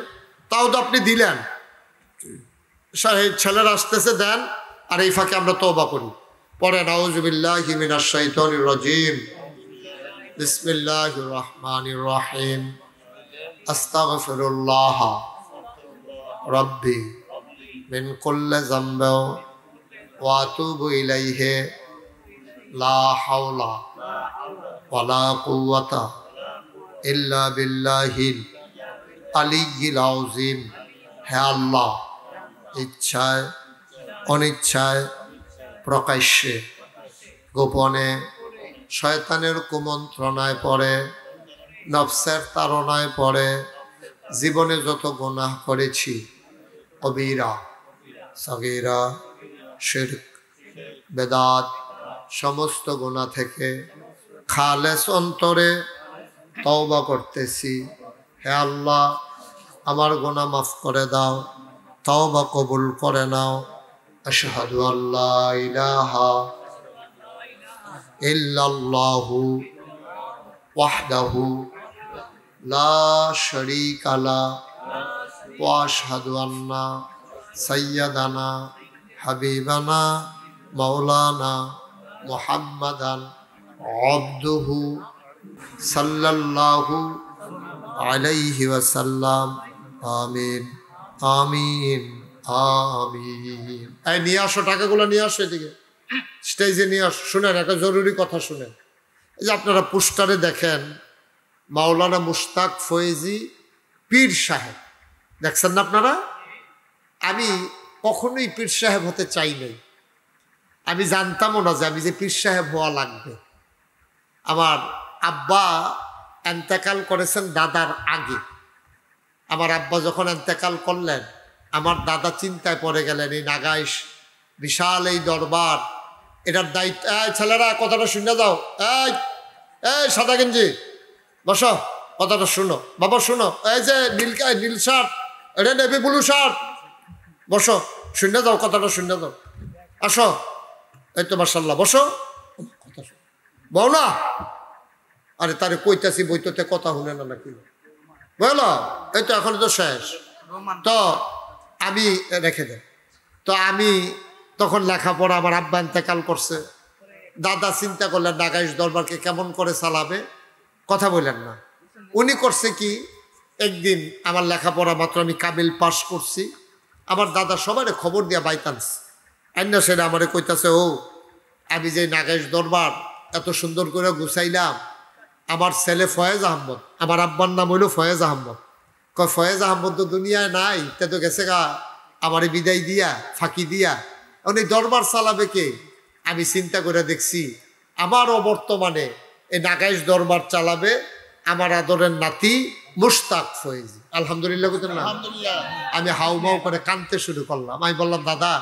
তাও তো আপনি দিলেন। ছেলেরা আসতেছে দেন, আর এই ফাঁকে আমরা তওবা করি। পড়েন আউযু বিল্লাহি মিনাশ শাইতানির রাজিম। বিসমিল্লাহির রহমানির রহিম। আস্তাগফিরুল্লাহ রাব্বি মিন কুল্লি যামবিন ওয়া আতুবু ইলাইহি লা হাওলা ওয়ালা কুওয়াতা ইল্লা বিল্লাহিল আলিয়্যিল আযীম। হে আল্লাহ, ইচ্ছায় অনিচ্ছায়, প্রকাশ্যে গোপনে, শয়তানের কুমন্ত্রণায় পড়ে, নফসের তাড়নায় পড়ে জীবনে যত গুনাহ করেছি, কবিরা সগীরা শিরক বেদাত সমস্ত গুনাহ থেকে খালেস অন্তরে তওবা করতেছি। হে আল্লাহ, আমার গুনাহ মাফ করে দাও, তওবা কবুল করে নাও। আশহাদু আল্লা ইলাহা ইল্লাল্লাহু ওয়াহদাহু লা শারীকা লাহু ওয়া আশহাদু আন্না সাইয়্যিদানা হাবিবানা মাওলানা মুহাম্মাদান আবদুহু সাল্লাল্লাহু আলাইহি ওয়াসাল্লাম। আমিন আমিন আমিন। এই নিয়ে আসো, টাকাগুলো নিয়ে আসো, এদিকে স্টেজে নিয়ে আসো। শুনেন, একটা জরুরি কথা শুনেন। এই যে আপনারা পোস্টারে দেখেন মাওলানা মুশতাক ফয়েজি পীর সাহেব, দেখছেন না আপনারা? আমি কখনোই পীর সাহেব হতে চাই নাই। আমি জানতামও না যে আমি যে পীর সাহেব হওয়া লাগবে। আমার আব্বা এন্তেকাল করেছেন দাদার আগে। আমার আব্বা যখন এন্তেকাল করলেন, আমার দাদা চিন্তায় পড়ে গেলেন। এই নাগাইশ বিশাল এই দরবার, এটার দায়িত্ব। ছেলেরা কথাটা শুনে যাও, এই সাদা গেঞ্জি বসো, কথাটা শুনো বাবা, শুনো। এই যে নীল শার্ট, এটা নেভি ব্লু শার্ট, বসো, শুনে যাও, কথাটা শুনে যাও, আসো। এই তো মাশাআল্লাহ, বসো, কথা শোনো, বউ না। আরে তারে কইতাছি বইতে কথা শুনে না নাকি, বুঝলো? এই তো এখন তো শেষ, তো আমি রেখে দেব। তো আমি তখন লেখাপড়া, আমার আব্বা ইন্তেকাল করছে। দাদা চিন্তা করলেন নাগাইশ দরবারকে কেমন করে চালাবে, কথা বললেন না। উনি করছে কি, একদিন আমার লেখাপড়া মাত্র আমি কাবিল পাস করছি, আমার দাদা সবাই খবর দিয়া বাইতানস আইনা সেটা আমারে কইতাছে, ও আমি যে নাগাইশ দরবার এত সুন্দর করে গুছাইলাম, আমার ছেলে ফয়েজ আহমদ, আমার আব্বার নাম হইল ফয়েজ আহমদ। কয় ফয়েজ আহমদ তো দুনিয়ায় নাই, তে তো গেছে গা আমারে বিদায় দিয়া, ফাঁকি দিয়া। উনি দরবার চালাবে কে? আমি চিন্তা করে দেখছি আমার অবর্তমানে এই নাগাইশ দরবার চালাবে আমার আদরের নাতি মুশতাক ফয়েজি। আলহামদুলিল্লাহ। আমি হাউমাউ করে কাঁদতে শুরু করলাম। আমি বললাম, দাদা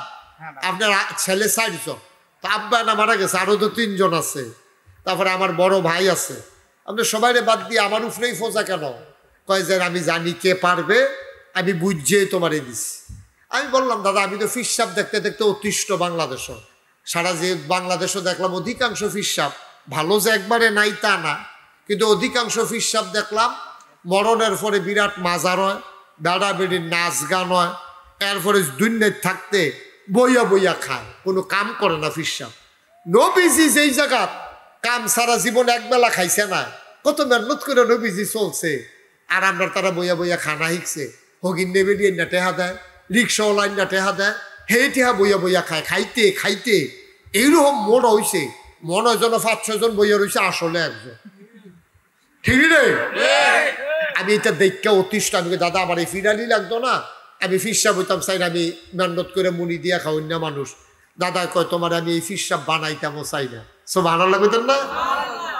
আপনার ছেলে 4 জন, তা আব্বা না মারা গেছে, আরো তো 3 জন আছে, তারপরে আমার বড় ভাই আছে, আপনি সবাইরে বাদ দিয়ে আমার উপরেই ফোঁজা কেন? কয় যে আমি জানি কে পারবে, আমি বুঝিয়ে তোমারে দিছি। আমি বললাম, দাদা আমি তো ফিরসাব দেখতে দেখতে অতিষ্ঠ বাংলাদেশ, সারা যে বাংলাদেশও দেখলাম অধিকাংশ ফিরসাব, ভালো যে একবারে নাই তা না, কিন্তু অধিকাংশ ফিরসাব দেখলাম মরণের পরে বিরাট মাজার হয়, বেড়া বেড়ির নাচ গান হয়, এরপরে দুনিয়ায় থাকতে বইয়া বইয়া খায়, কোনো কাম করে না ফিরসাব। নবীজি যেই জায়গা কাম সারা জীবন একবেলা খাইছে না, কত মেহনত করে নবীজি চলছে, আর আমরা তারা বইয়া বইয়া খানা শিখছে। হগিন নেবে দিয়ে না টেহা দেয়, রিক্সাওয়ালা না টেহা দেয়, হে টেহা বইয়া বইয়া খায়, খাইতে খাইতে এইরকম মন হয়েছে, মনে হয় যেন 5-6 জন বইয়া রয়েছে, আসলে একজন। ঠিক রে? আমি এটা দেখতে অতিষ্ঠ, আমি দাদা আমার এই ফিরালি লাগতো না, আমি ফিরসাব হইতাম চাই না, আমি মেহনত করে মুনি দিয়া খাও অন্য মানুষ। দাদা কয় তোমার আমি এই ফিরসাব বানাইতামও চাই না। সব ভালো লাগতেন না?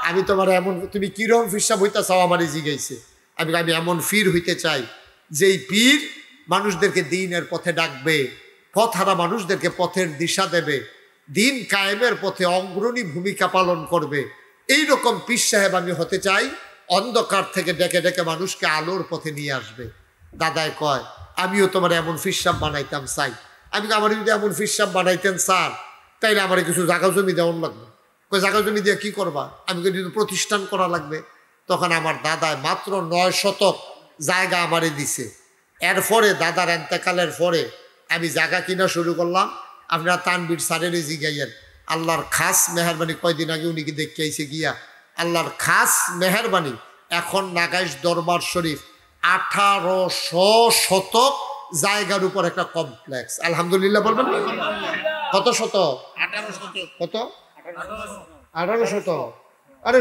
আমি তোমার এমন, তুমি কিরকম ফিরসাব হইতা চাও আমারই জিগাইছে। আমি এমন ফির হইতে চাই যেই পীর মানুষদেরকে দিনের পথে ডাকবে, পথহারা মানুষদেরকে পথের দিশা দেবে, দিন কায়েমের পথে অগ্রণী ভূমিকা পালন করবে। এইরকম পীর সাহেব আমি হতে চাই, অন্ধকার থেকে ডেকে ডেকে মানুষকে আলোর পথে নিয়ে আসবে। দাদায় কয় আমিও তোমার এমন ফিরসাব বানাইতাম চাই। আমি আমার যদি এমন ফিরসাব বানাইতেন স্যার, তাইলে আমার কিছু জায়গা জমি দেওয়ান লাগবে। কই জায়গা জমি দিয়ে কি করবা? আমি কিন্তু প্রতিষ্ঠান করা লাগবে। তখন আমার দাদায় মাত্র 9 শতক জায়গা আমারে দিছে। এরপরে দাদার এন্তেকালের পরে আমি জায়গা কিনা শুরু করলাম। আপনারা তানবীর স্যারের জিগাইয়েন, আল্লাহর খাস মেহরবানি, কয়দিন আগে উনি কি দেখে আইসে গিয়া, আল্লাহর খাস মেহরবানি এখন নাগাইশ দরবার শরীফ 1800 শতক জায়গার উপর একটা কমপ্লেক্স। আলহামদুলিল্লাহ বলবেন। কত শতক? কত? 18 শতক। আরে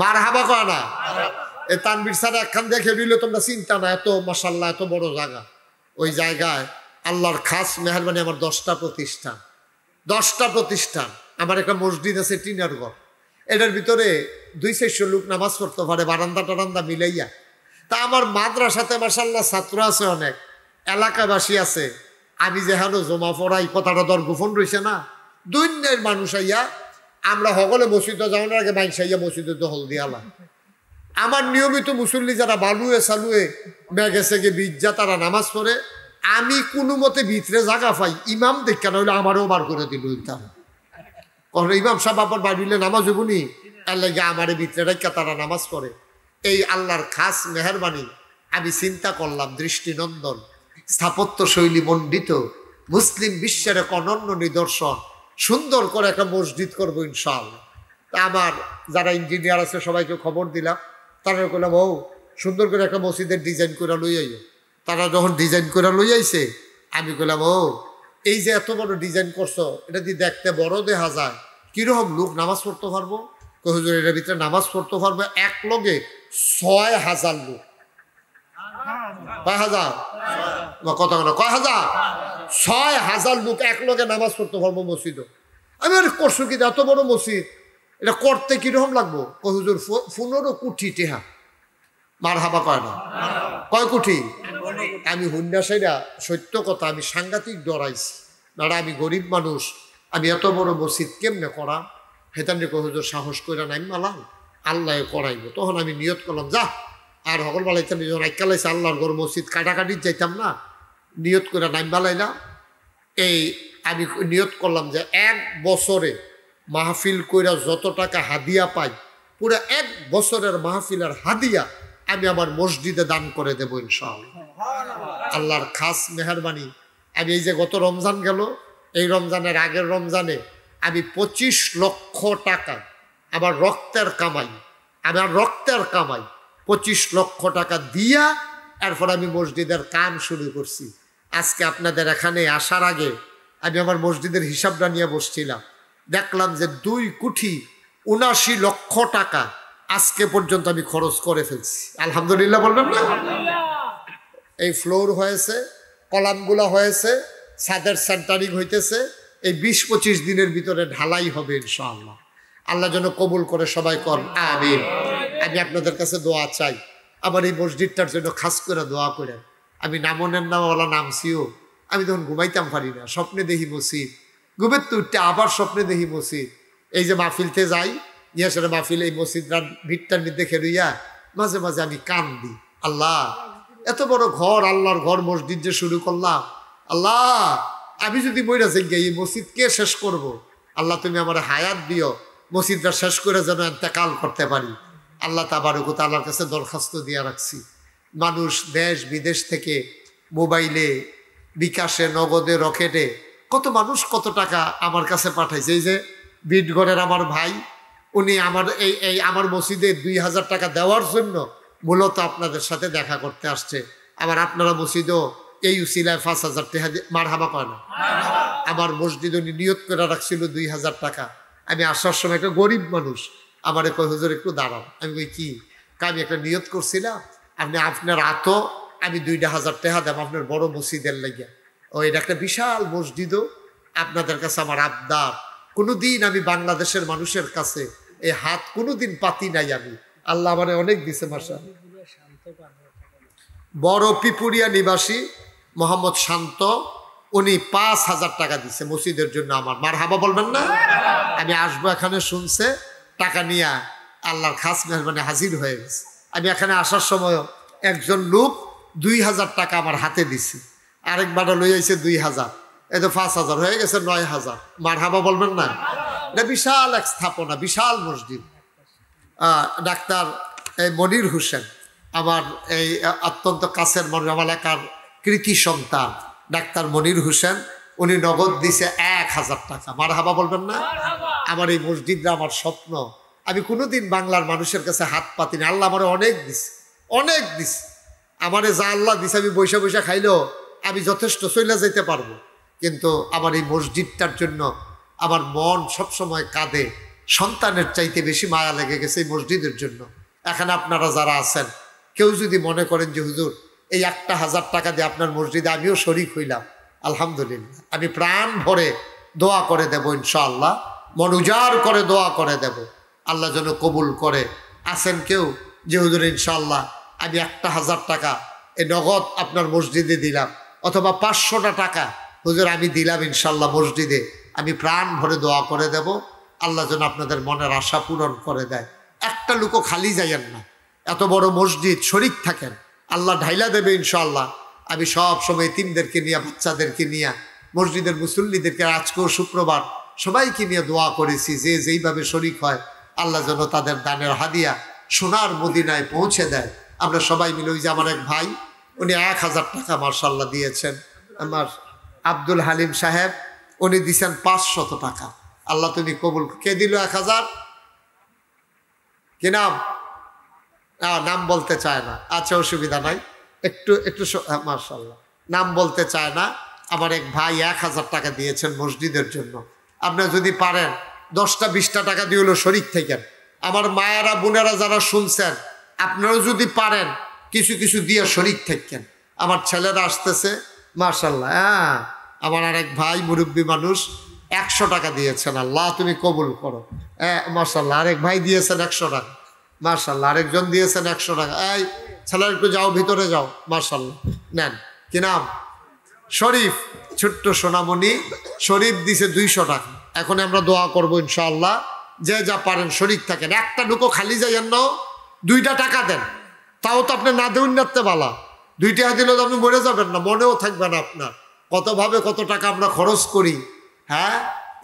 মারহাবা কয় না। এই তানবীর স্যার একখান দেখে দিলে তোমরা চিন্তা না, এত মাশাআল্লাহ এত বড় জায়গা। ওই জায়গায় আল্লাহর খাস মেহরবানি আমার 10টা প্রতিষ্ঠান। 10টা প্রতিষ্ঠান। আমার একটা মসজিদ আছে টিনার ঘর, এটার ভিতরে 200 লোক নামাজ পড়তে পারে, বারান্দা টারান্দা মিলাইয়া। তা আমার মাদ্রাসাতে মাশাআল্লাহ ছাত্র আছে অনেক, এলাকাবাসী আছে। আমি যেহেন জমা পড়াই, কথাটা দর গোপন রয়েছে না, দুনিয়ার মানুষ আইয়া, আমরা সকলে মসজিদে যাওয়ার আগে মাইনস আইয়া মসজিদে দখল দিয়ালা। আমার নিয়মিত মুসল্লি যারা বালুয়ে সালুয়ে ব্যাগে সেগে বিজ্জা তারা নামাজ পড়ে, আমি কোনো মতে ভিতরে জায়গা পাই, ইমাম দেখা না হইলে আমারও বার করে দিল। ইমাম সাহেব আবার বাড়িলে নামাজ হবনি, এর লাগে আমার ভিতরে রেখা তারা নামাজ পড়ে। এই আল্লাহর খাস মেহরবানি, আমি চিন্তা করলাম দৃষ্টিনন্দন, স্থাপত্য শৈলী মণ্ডিত, মুসলিম বিশ্বের এক অনন্য নিদর্শন, সুন্দর করে একটা মসজিদ করবো ইনশাআল্লাহ। তা আমার যারা ইঞ্জিনিয়ার আছে সবাইকে খবর দিলাম, তারা বললাম ও সুন্দর করে একটা মসজিদের ডিজাইন করে লই আইও। তারা যখন ডিজাইন করে লই আইছে, আমি বললাম ও এই যে এত বড় ডিজাইন করছো, এটা দিয়ে দেখতে বড় দেখা যায়, কিরকম লোক নামাজ পড়তে পারবো? হুজুর এটার ভিতরে নামাজ পড়তে পারবো এক লগে 6000 লোক। কয় হাজার? কত কয় হাজার? 6000 লোক এক লগে নামাজ পড়তে পারবো মসজিদও। আমি আর করছো কি এত বড় মসজিদ, এটা করতে কিরকম লাগবো? হুজুর 15 কোটি টেহা। মারহাবা কয় না? কয় কোটি? আমি হুন্ডাসাইরা সত্য কথা, আমি সাংঘাতিক ডরাইছি। দাঁড়া আমি গরিব মানুষ, আমি এত বড় মসজিদ কেমনে করা? হেতান রে হুজুর সাহস কইরা নাই মালাম, আল্লাহ করাইব। তখন আমি নিয়ত করলাম যা আর সকল বালাইতাম, রাইকালাইছে আল্লাহর ঘর মসজিদ কাটাকাটি যাইতাম না, নিয়ত করে নাইম বালাইলাম। এই আমি নিয়ত করলাম যে 1 বছরে মাহফিল কইরা যত টাকা হাদিয়া পাই, পুরো 1 বছরের মাহফিলের হাদিয়া আমি আমার মসজিদে দান করে দেবো ইনশাআল্লাহ। আল্লাহর খাস মেহরবানি, আমি এই যে গত রমজান গেল, এই রমজানের আগের রমজানে আমি 25 লক্ষ টাকা আমার রক্তের কামাই 25 লক্ষ টাকা দিয়া এরপর আমি মসজিদের কাম শুরু করছি। আজকে আপনাদের এখানে আসার আগে আমি আমার মসজিদের হিসাবটা নিয়ে বসছিলাম, দেখলাম যে 2,79 লক্ষ টাকা আজকে পর্যন্ত আমি খরচ করে ফেলছি। আলহামদুলিল্লাহ বলবেন না? এই ফ্লোর হয়েছে, কলামগুলা হয়েছে, ছাদের সেন্টারিং হইতেছে, এই 20-25 দিনের ভিতরে ঢালাই হবে ইনশাআল্লাহ। আল্লাহ যেন কবুল করে সবাই কর আমিন। আমি আপনাদের কাছে দোয়া চাই, আমার এই মসজিদটার জন্য খাস করে দোয়া করেন। আমি নামনের নামওয়ালা নামছিও, আমি তখন ঘুমাইতাম পারি না, স্বপ্নে দেখি মসজিদ, ঘুমের তো উঠতে আবার স্বপ্নে দেখি মসজিদ। এই যে মাহফিলতে যাই, ইয়াসের মাহফিল এই মসজিদটার ভিড়টার মধ্যে খেলুইয়া মাঝে মাঝে আমি কান্দি, আল্লাহ এত বড় ঘর, আল্লাহর ঘর মসজিদ যে শুরু করলাম, আল্লাহ আমি যদি মইরা যাই এই মসজিদ কে শেষ করব। আল্লাহ তুমি আমার হায়াত দিও, মসজিদটা শেষ করে যেন ইন্তেকাল করতে পারি। আল্লাহ তাবারক ওয়া তাআলার কাছে দরখাস্ত দিয়ে রাখছি। মানুষ দেশ বিদেশ থেকে মোবাইলে, বিকাশে, নগদে, রকেটে কত মানুষ কত টাকা আমার কাছে পাঠাইছে। এই যে বিটগড়ের আমার ভাই, উনি আমার এই আমার মসজিদে 2000 টাকা দেওয়ার জন্য মূলত আপনাদের সাথে দেখা করতে আসছে। আবার আপনারা মসজিদও এই উসিলায় 5000 টাকা মারহাবা কয় না। আমার মসজিদ উনি নিয়ত করে রাখছিল 2000 টাকা। আমি আসার সময় একটা গরিব মানুষ আমারে কয় হুজুর একটু দাঁড়ান। আমি কই কি? আমি একটা নিয়ত করছিলাম, আপনি আপনার আতো আমি 2000 টাকা দেব আপনার বড় মসজিদের লাগিয়া। ও এটা একটা বিশাল মসজিদও আপনাদের কাছে আমার আবদার। কোনোদিন আমি বাংলাদেশের মানুষের কাছে এই হাত কোনোদিন পাতি নাই আমি। আল্লাহ আমারে অনেক দিছে মাশাআল্লাহ। বড় পিপুরিয়া নিবাসী মোহাম্মদ শান্ত, উনি 5000 টাকা দিছে মসজিদের জন্য আমার। মারহাবা বলবেন না? আমি আসবো এখানে শুনছে, টাকা নিয়ে আল্লাহর খাস মেহরবানি হাজির হয়ে গেছে। আমি এখানে আসার সময় একজন লোক 2000 টাকা আমার হাতে দিছে, আরেকবার লই আইছে 2000, এই তো 5000 হয়ে গেছে 9000। মারহাবা বলবেন না? এটা বিশাল এক স্থাপনা, বিশাল মসজিদ। ডাক্তার মনির হোসেন আমার এই অত্যন্ত কাছের মানুষ, আমার এলাকার কৃতি সন্তান ডাক্তার মনির হোসেন, উনি নগদ দিছে 1000 টাকা। মারহাবা বলবেন না? আমার এই মসজিদটা আমার স্বপ্ন। আমি কোনোদিন বাংলার মানুষের কাছে হাত পাতিনি। আল্লাহ আমার অনেক দিছে, অনেক দিছে। আমারে যা আল্লাহ দিছে আমি বৈশা বৈশা খাইলেও আমি যথেষ্ট চলে যেতে পারবো। কিন্তু আমার এই মসজিদটার জন্য আমার মন সবসময় কাঁদে। সন্তানের চাইতে বেশি মায়া লেগে গেছে এই মসজিদের জন্য। এখানে আপনারা যারা আছেন, কেউ যদি মনে করেন যে হুজুর এই 1000 টাকা দিয়ে আপনার মসজিদে আমিও শরিক হইলাম, আলহামদুলিল্লাহ, আমি প্রাণ ভরে দোয়া করে দেব ইনশাআল্লাহ, মন উজাড় করে দোয়া করে দেব। আল্লাহ যেন কবুল করে। আছেন কেউ যে হুজুর ইনশাআল্লাহ আমি 1000 টাকা এই নগদ আপনার মসজিদে দিলাম, অথবা 500টা টাকা হুজুর আমি দিলাম ইনশাআল্লাহ মসজিদে, আমি প্রাণ ভরে দোয়া করে দেব। আল্লাহ যেন আপনাদের মনের আশা পূরণ করে দেয়। একটা লোকও খালি যাইয়েন না, এত বড় মসজিদ, শরিক থাকেন, আল্লাহ ঢাইলা দেবে ইনশাআল্লাহ। আমি সব সময় এতিমদেরকে নিয়ে, বাচ্চাদেরকে নিয়ে, মসজিদের মুসল্লিদেরকে, আজকেও শুক্রবার সবাইকে নিয়ে দোয়া করেছি যে যেইভাবে শরিক হয় আল্লাহ যেন তাদের দানের হাদিয়া সোনার মদিনায় পৌঁছে দেয়। আমরা সবাই মিলে, ওই যে আমার এক ভাই উনি 1000 টাকা মার্শাল্লাহ দিয়েছেন, আমার আব্দুল হালিম সাহেব উনি দিয়েছেন 500 টাকা। আল্লাহ তুমি কবুল। কে দিল 1000? কি নাম? নাম বলতে চায় না, আচ্ছা অসুবিধা নাই, একটু মার্শাল্লাহ নাম বলতে চায় না। আমার এক ভাই 1000 টাকা দিয়েছেন মসজিদের জন্য। আপনারা যদি পারেন 10টা 20টা টাকা দিয়ে হলো শরিক থেকেন। আমার মায়েরা বোনেরা যারা শুনছেন, আপনারাও যদি পারেন কিছু কিছু দিয়ে শরিক থাকেন। আমার ছেলেরা আসতেছে মার্শাল্লাহ। আমার আরেক ভাই মুরব্বী মানুষ 100 টাকা দিয়েছেন, আল্লাহ তুমি কবুল করো। মার্শাল্লাহ আরেক ভাই দিয়েছেন 100 টাকা, মার্শাল্লাহ আরেকজন দিয়েছেন 100 টাকা। এই ছেলের একটু যাও, ভিতরে যাও, মার্শাল্লাহ নেন। কি নাম? শরীফ, ছোট্ট সোনামণি শরীফ দিছে 200 টাকা। এখন আমরা দোয়া করবো ইনশাআল্লাহ, যে যা পারেন শরিক থাকেন। একটা ঢুকো খালি যাইয়েন না, 2টা টাকা দেন, তাও তো আপনি না দেউন নাতে বালা। 2 টাকা দিলেও তো আপনি মরে যাবেন না, মনেও থাকবে না আপনার কতভাবে কত টাকা আমরা খরচ করি। হ্যাঁ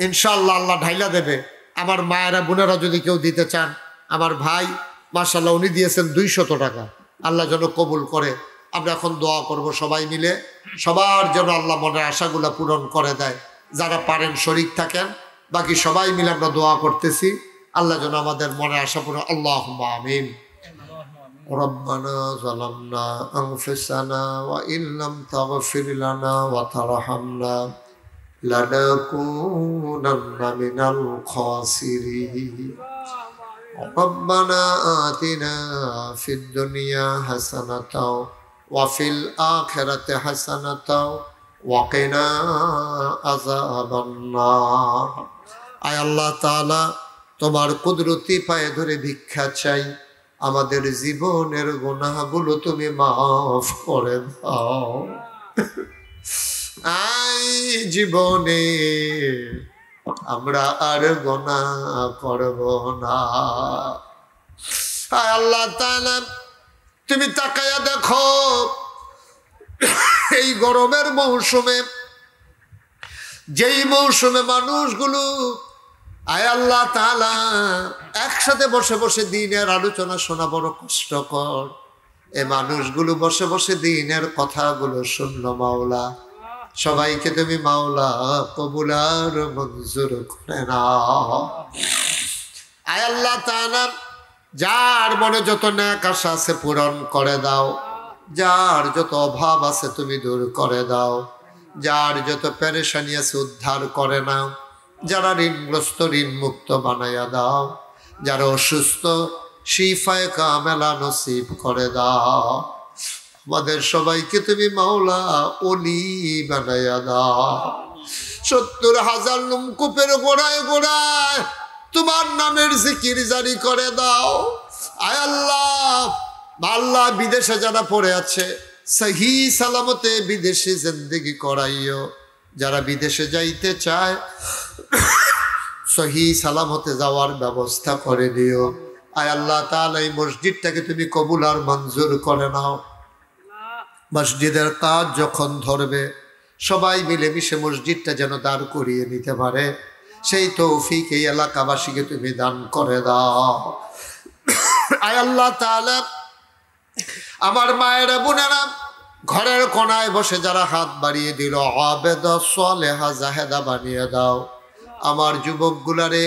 ইনশাআল্লাহ আল্লাহ ঢাইলা দেবে। আমার মায়েরা বোনেরা যদি কেউ দিতে চান, আমার ভাই মাশাআল্লাহ উনি দিয়েছেন 200 টাকা, আল্লাহ যেন কবুল করে। আমরা এখন দোয়া করব সবাই মিলে, সবার যেন আল্লাহ মনের আশাগুলা পূরণ করে দেয়। যারা পারেন শরিক থাকেন, বাকি সবাই মিলে আমরা দোয়া করতেছি আল্লাহ যেন আমাদের মনের আশা পূরণ। আল্লাহুম্মা আমিন। রব্বানা যালামনা আনফুসানা ওয়া ইল্লাম তাগফির লানা ওয়া তারহামনা লানাকুনান্না মিনাল খাসিরিন। রব্বানা আতিনা ফিদ দুনিয়া হাসানাতাও ওয়া ফিল আখিরাতি হাসানাতাও ওয়া কিনা আযাবান নার। আয় আল্লাহ তাআলা, তোমার কুদরতি পায়ে ধরে ভিক্ষা চাই, আমাদের জীবনের গুনাহগুলো তুমি মাফ করে দাও। আই জীবনে আমরা আর গুনাহ করব না। আয় আল্লাহ তাআলা, তুমি তাকায়া দেখো এই গরমের মৌসুমে যেই মৌসুমে মানুষগুলো আয় আল্লাহ তাআলা একসাথে বসে বসে দিনের আলোচনা শোনা বড় কষ্টকর, এ মানুষগুলো বসে বসে দিনের কথাগুলো শুনলো মাওলা, সবাইকে তুমি মাওলা কবুল আর মঞ্জুর করে নাও। আয় আল্লাহ তাআলা যার মনে যত নেক আশা আছে পূরণ করে দাও, যার যত অভাব আছে তুমি দূর করে দাও, যার যত পেরেশানি আছে উদ্ধার করে নাও, যারা ঋণগ্রস্ত ঋণ মুক্ত বানাইয়া দাও, যারা অসুস্থ শিফায়ে কামেলা নসিব করে দাও, আমাদের সবাইকে তুমি মাওলা ওলি বানাইয়া দাও। ৭০,০০০ নলকূপের গোড়ায় গোড়ায় তোমার নামের জিকির জারি করে দাও। আয় আল্লাহ, আল্লাহ বিদেশে যারা পড়ে আছে সহি সালামতে বিদেশে জিন্দেগি করাইও, যারা বিদেশে যাইতে চায় সহি সালামতে যাওয়ার ব্যবস্থা করে দিও। আয় আল্লাহ তাআলা এই মসজিদটাকে তুমি কবুল আর মঞ্জুর করে নাও। মসজিদের কাজ যখন ধরবে সবাই মিলেমিশে মসজিদটা যেন দাঁড় করিয়ে নিতে পারে, সেই তৌফিক এই এলাকাবাসীকে তুমি দান করে দাও। আয় আল্লাহ তাআলা আমার মায়েরা বোনেরা ঘরের কোনায় বসে যারা হাত বাড়িয়ে দিল আবেদা সালেহা জাহেদা বানিয়ে দাও। আমার যুবকগুলারে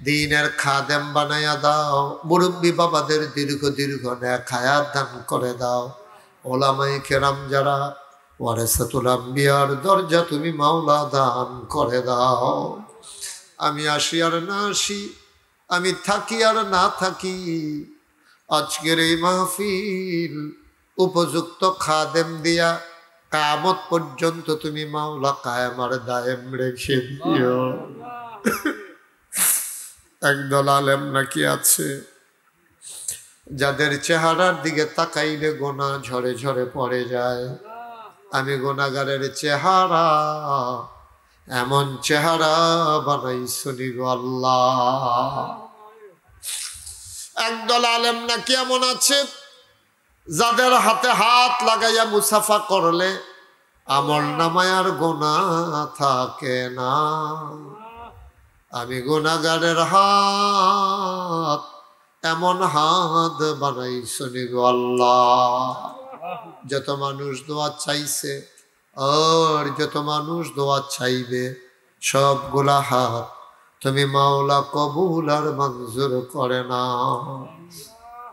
দ্বীনের খাদেম বানাইয়া দাও। মুরব্বী বাবাদের দীর্ঘ দীর্ঘ নেক হায়াত দান করে দাও। ওলামায়ে কেরাম যারা ওয়ারাসাতুল আম্বিয়ার দরজা তুমি মাওলা দান করে দাও। আমি আসি আর না আসি, আমি থাকি আর না থাকি, আজকের এই মাহফিল উপযুক্ত খাদেম দিয়া কিয়ামত পর্যন্ত তুমি মাওলা কায়েম আর দায়েম রেখে দিও। একদল আলেম নাকি আছে যাদের চেহারার দিকে তাকাইলে গোনা ঝরে ঝরে পড়ে যায়। আমি গোনাগারের চেহারা এমন চেহারা বানাইছনি গো আল্লাহ। একদল আলেম নাকি এমন আছে যাদের হাতে হাত লাগাইয়া মুসাফা করলে আমল নামায় আর গোনা থাকে না। আমি গুনাহগারের হাত এমন হাত বানাইছনি গো আল্লাহ। যত মানুষ দোয়া চাইছে আর যত মানুষ দোয়া চাইবে সবগুলা হাত তুমি মাওলা কবুল আর মঞ্জুর করে নাও।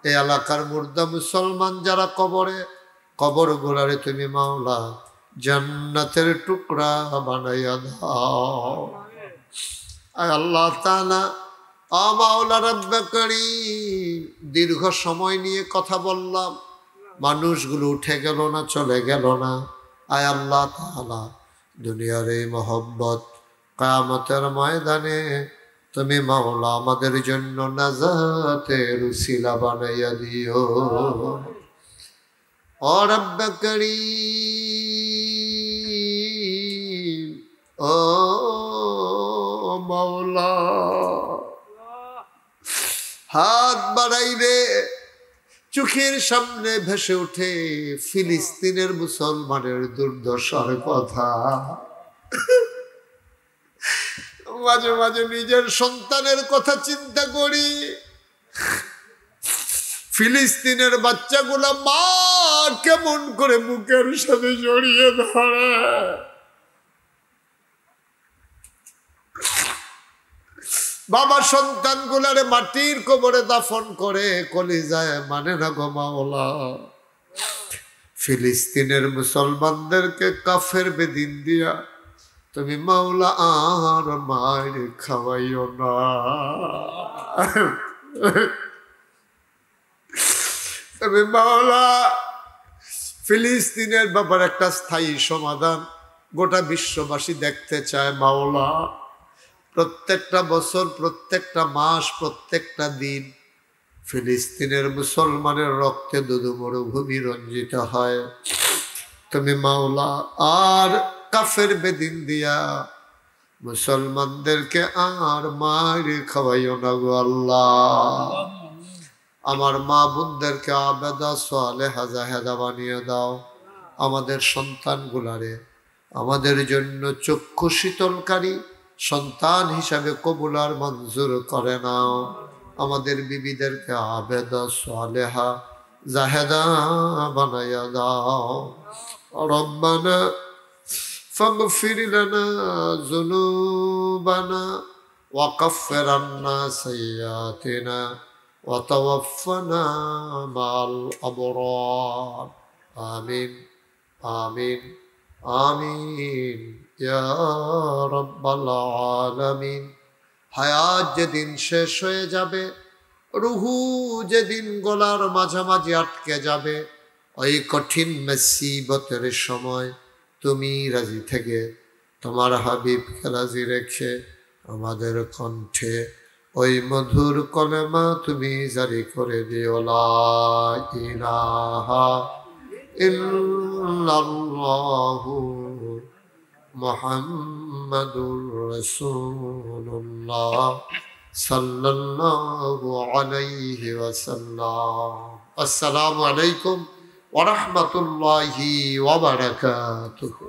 এই এলাকার মুর্দা মুসলমান যারা কবরে, কবর গুলারে তুমি মাওলা জান্নাতের টুকরা বানাইয়া দাও। আয় আল্লাহ তাআলা ও মাওলা রব্বে করিম, দীর্ঘ সময় নিয়ে কথা বললাম, মানুষগুলো উঠে গেল না, চলে গেল না। আয় আল্লাহ তাআলা দুনিয়ার এই মহব্বত কিয়ামতের ময়দানে তুমি মাওলা আমাদের জন্য নাজাতের উসিলা বানাইয়া দিও। ও রব্বে করিম, ও মাওলা, হাত বাড়াইলে চোখের সামনে ভেসে ওঠে ফিলিস্তিনের মুসলমানের দুর্দশার কথা। মাঝে মাঝে নিজের সন্তানের কথা চিন্তা করি। ফিলিস্তিনের বাচ্চাগুলা মা কেমন করে বুকের সাথে জড়িয়ে ধরে, বাবা সন্তানগুলারে মাটির কবরে দাফন করে, কলিজায় মানে না গো মাওলা। ফিলিস্তিনের মুসলমানদেরকে কাফের বেদিন দিয়া তুমি মাওলা আর মার খাওয়াইও না। তুমি মাওলা ফিলিস্তিনের ব্যাপার একটা স্থায়ী সমাধান গোটা বিশ্ববাসী দেখতে চায় মাওলা। প্রত্যেকটা বছর, প্রত্যেকটা মাস, প্রত্যেকটা দিন ফিলিস্তিনের মুসলমানের রক্তে দুধু মরুভূমি রঞ্জিত হয়। তুমি মাওলা আর কাফের বেদিন দিয়া মুসলমানদেরকে আর মার খাওয়াইও না গো আল্লাহ। আমার মা বোনদেরকে আবেদা সালেহা জাহেদা বানিয়ে দাও। আমাদের সন্তানগুলারে আমাদের জন্য চক্ষু শীতলকারী সন্তান হিসাবে কবুল আর মঞ্জুর করে নাও। আমাদের বিবিদেরকে আবেদা সালেহা জাহেদা বানায়া দাও। রব্বানা ফাগফির লানা যুনুবানা ওয়া কাফফির আন্না সাইয়্যাতিনা ওয়া তাওয়াফফানা মা'আল আবরার। আমিন আমিন আমিন ইয়া রাব্বাল আলামিন। হায়াত যেদিন শেষ হয়ে যাবে, রুহু যেদিন গলার মাঝামাঝি আটকে যাবে, ওই কঠিন মুসিবতের সময় তুমি রাজি থেকে তোমার হাবিবকে রাজি রেখে আমাদের কণ্ঠে ওই মধুর কলেমা তুমি জারি করে দিও, লা ইলাহা ইল্লাল্লাহু মুহাম্মাদুর রাসূলুল্লাহ সাল্লাল্লাহু আলাইহি ওয়াসাল্লাম। আসসালামু আলাইকুম ওয়া রাহমাতুল্লাহি ওয়া বারাকাতুহু।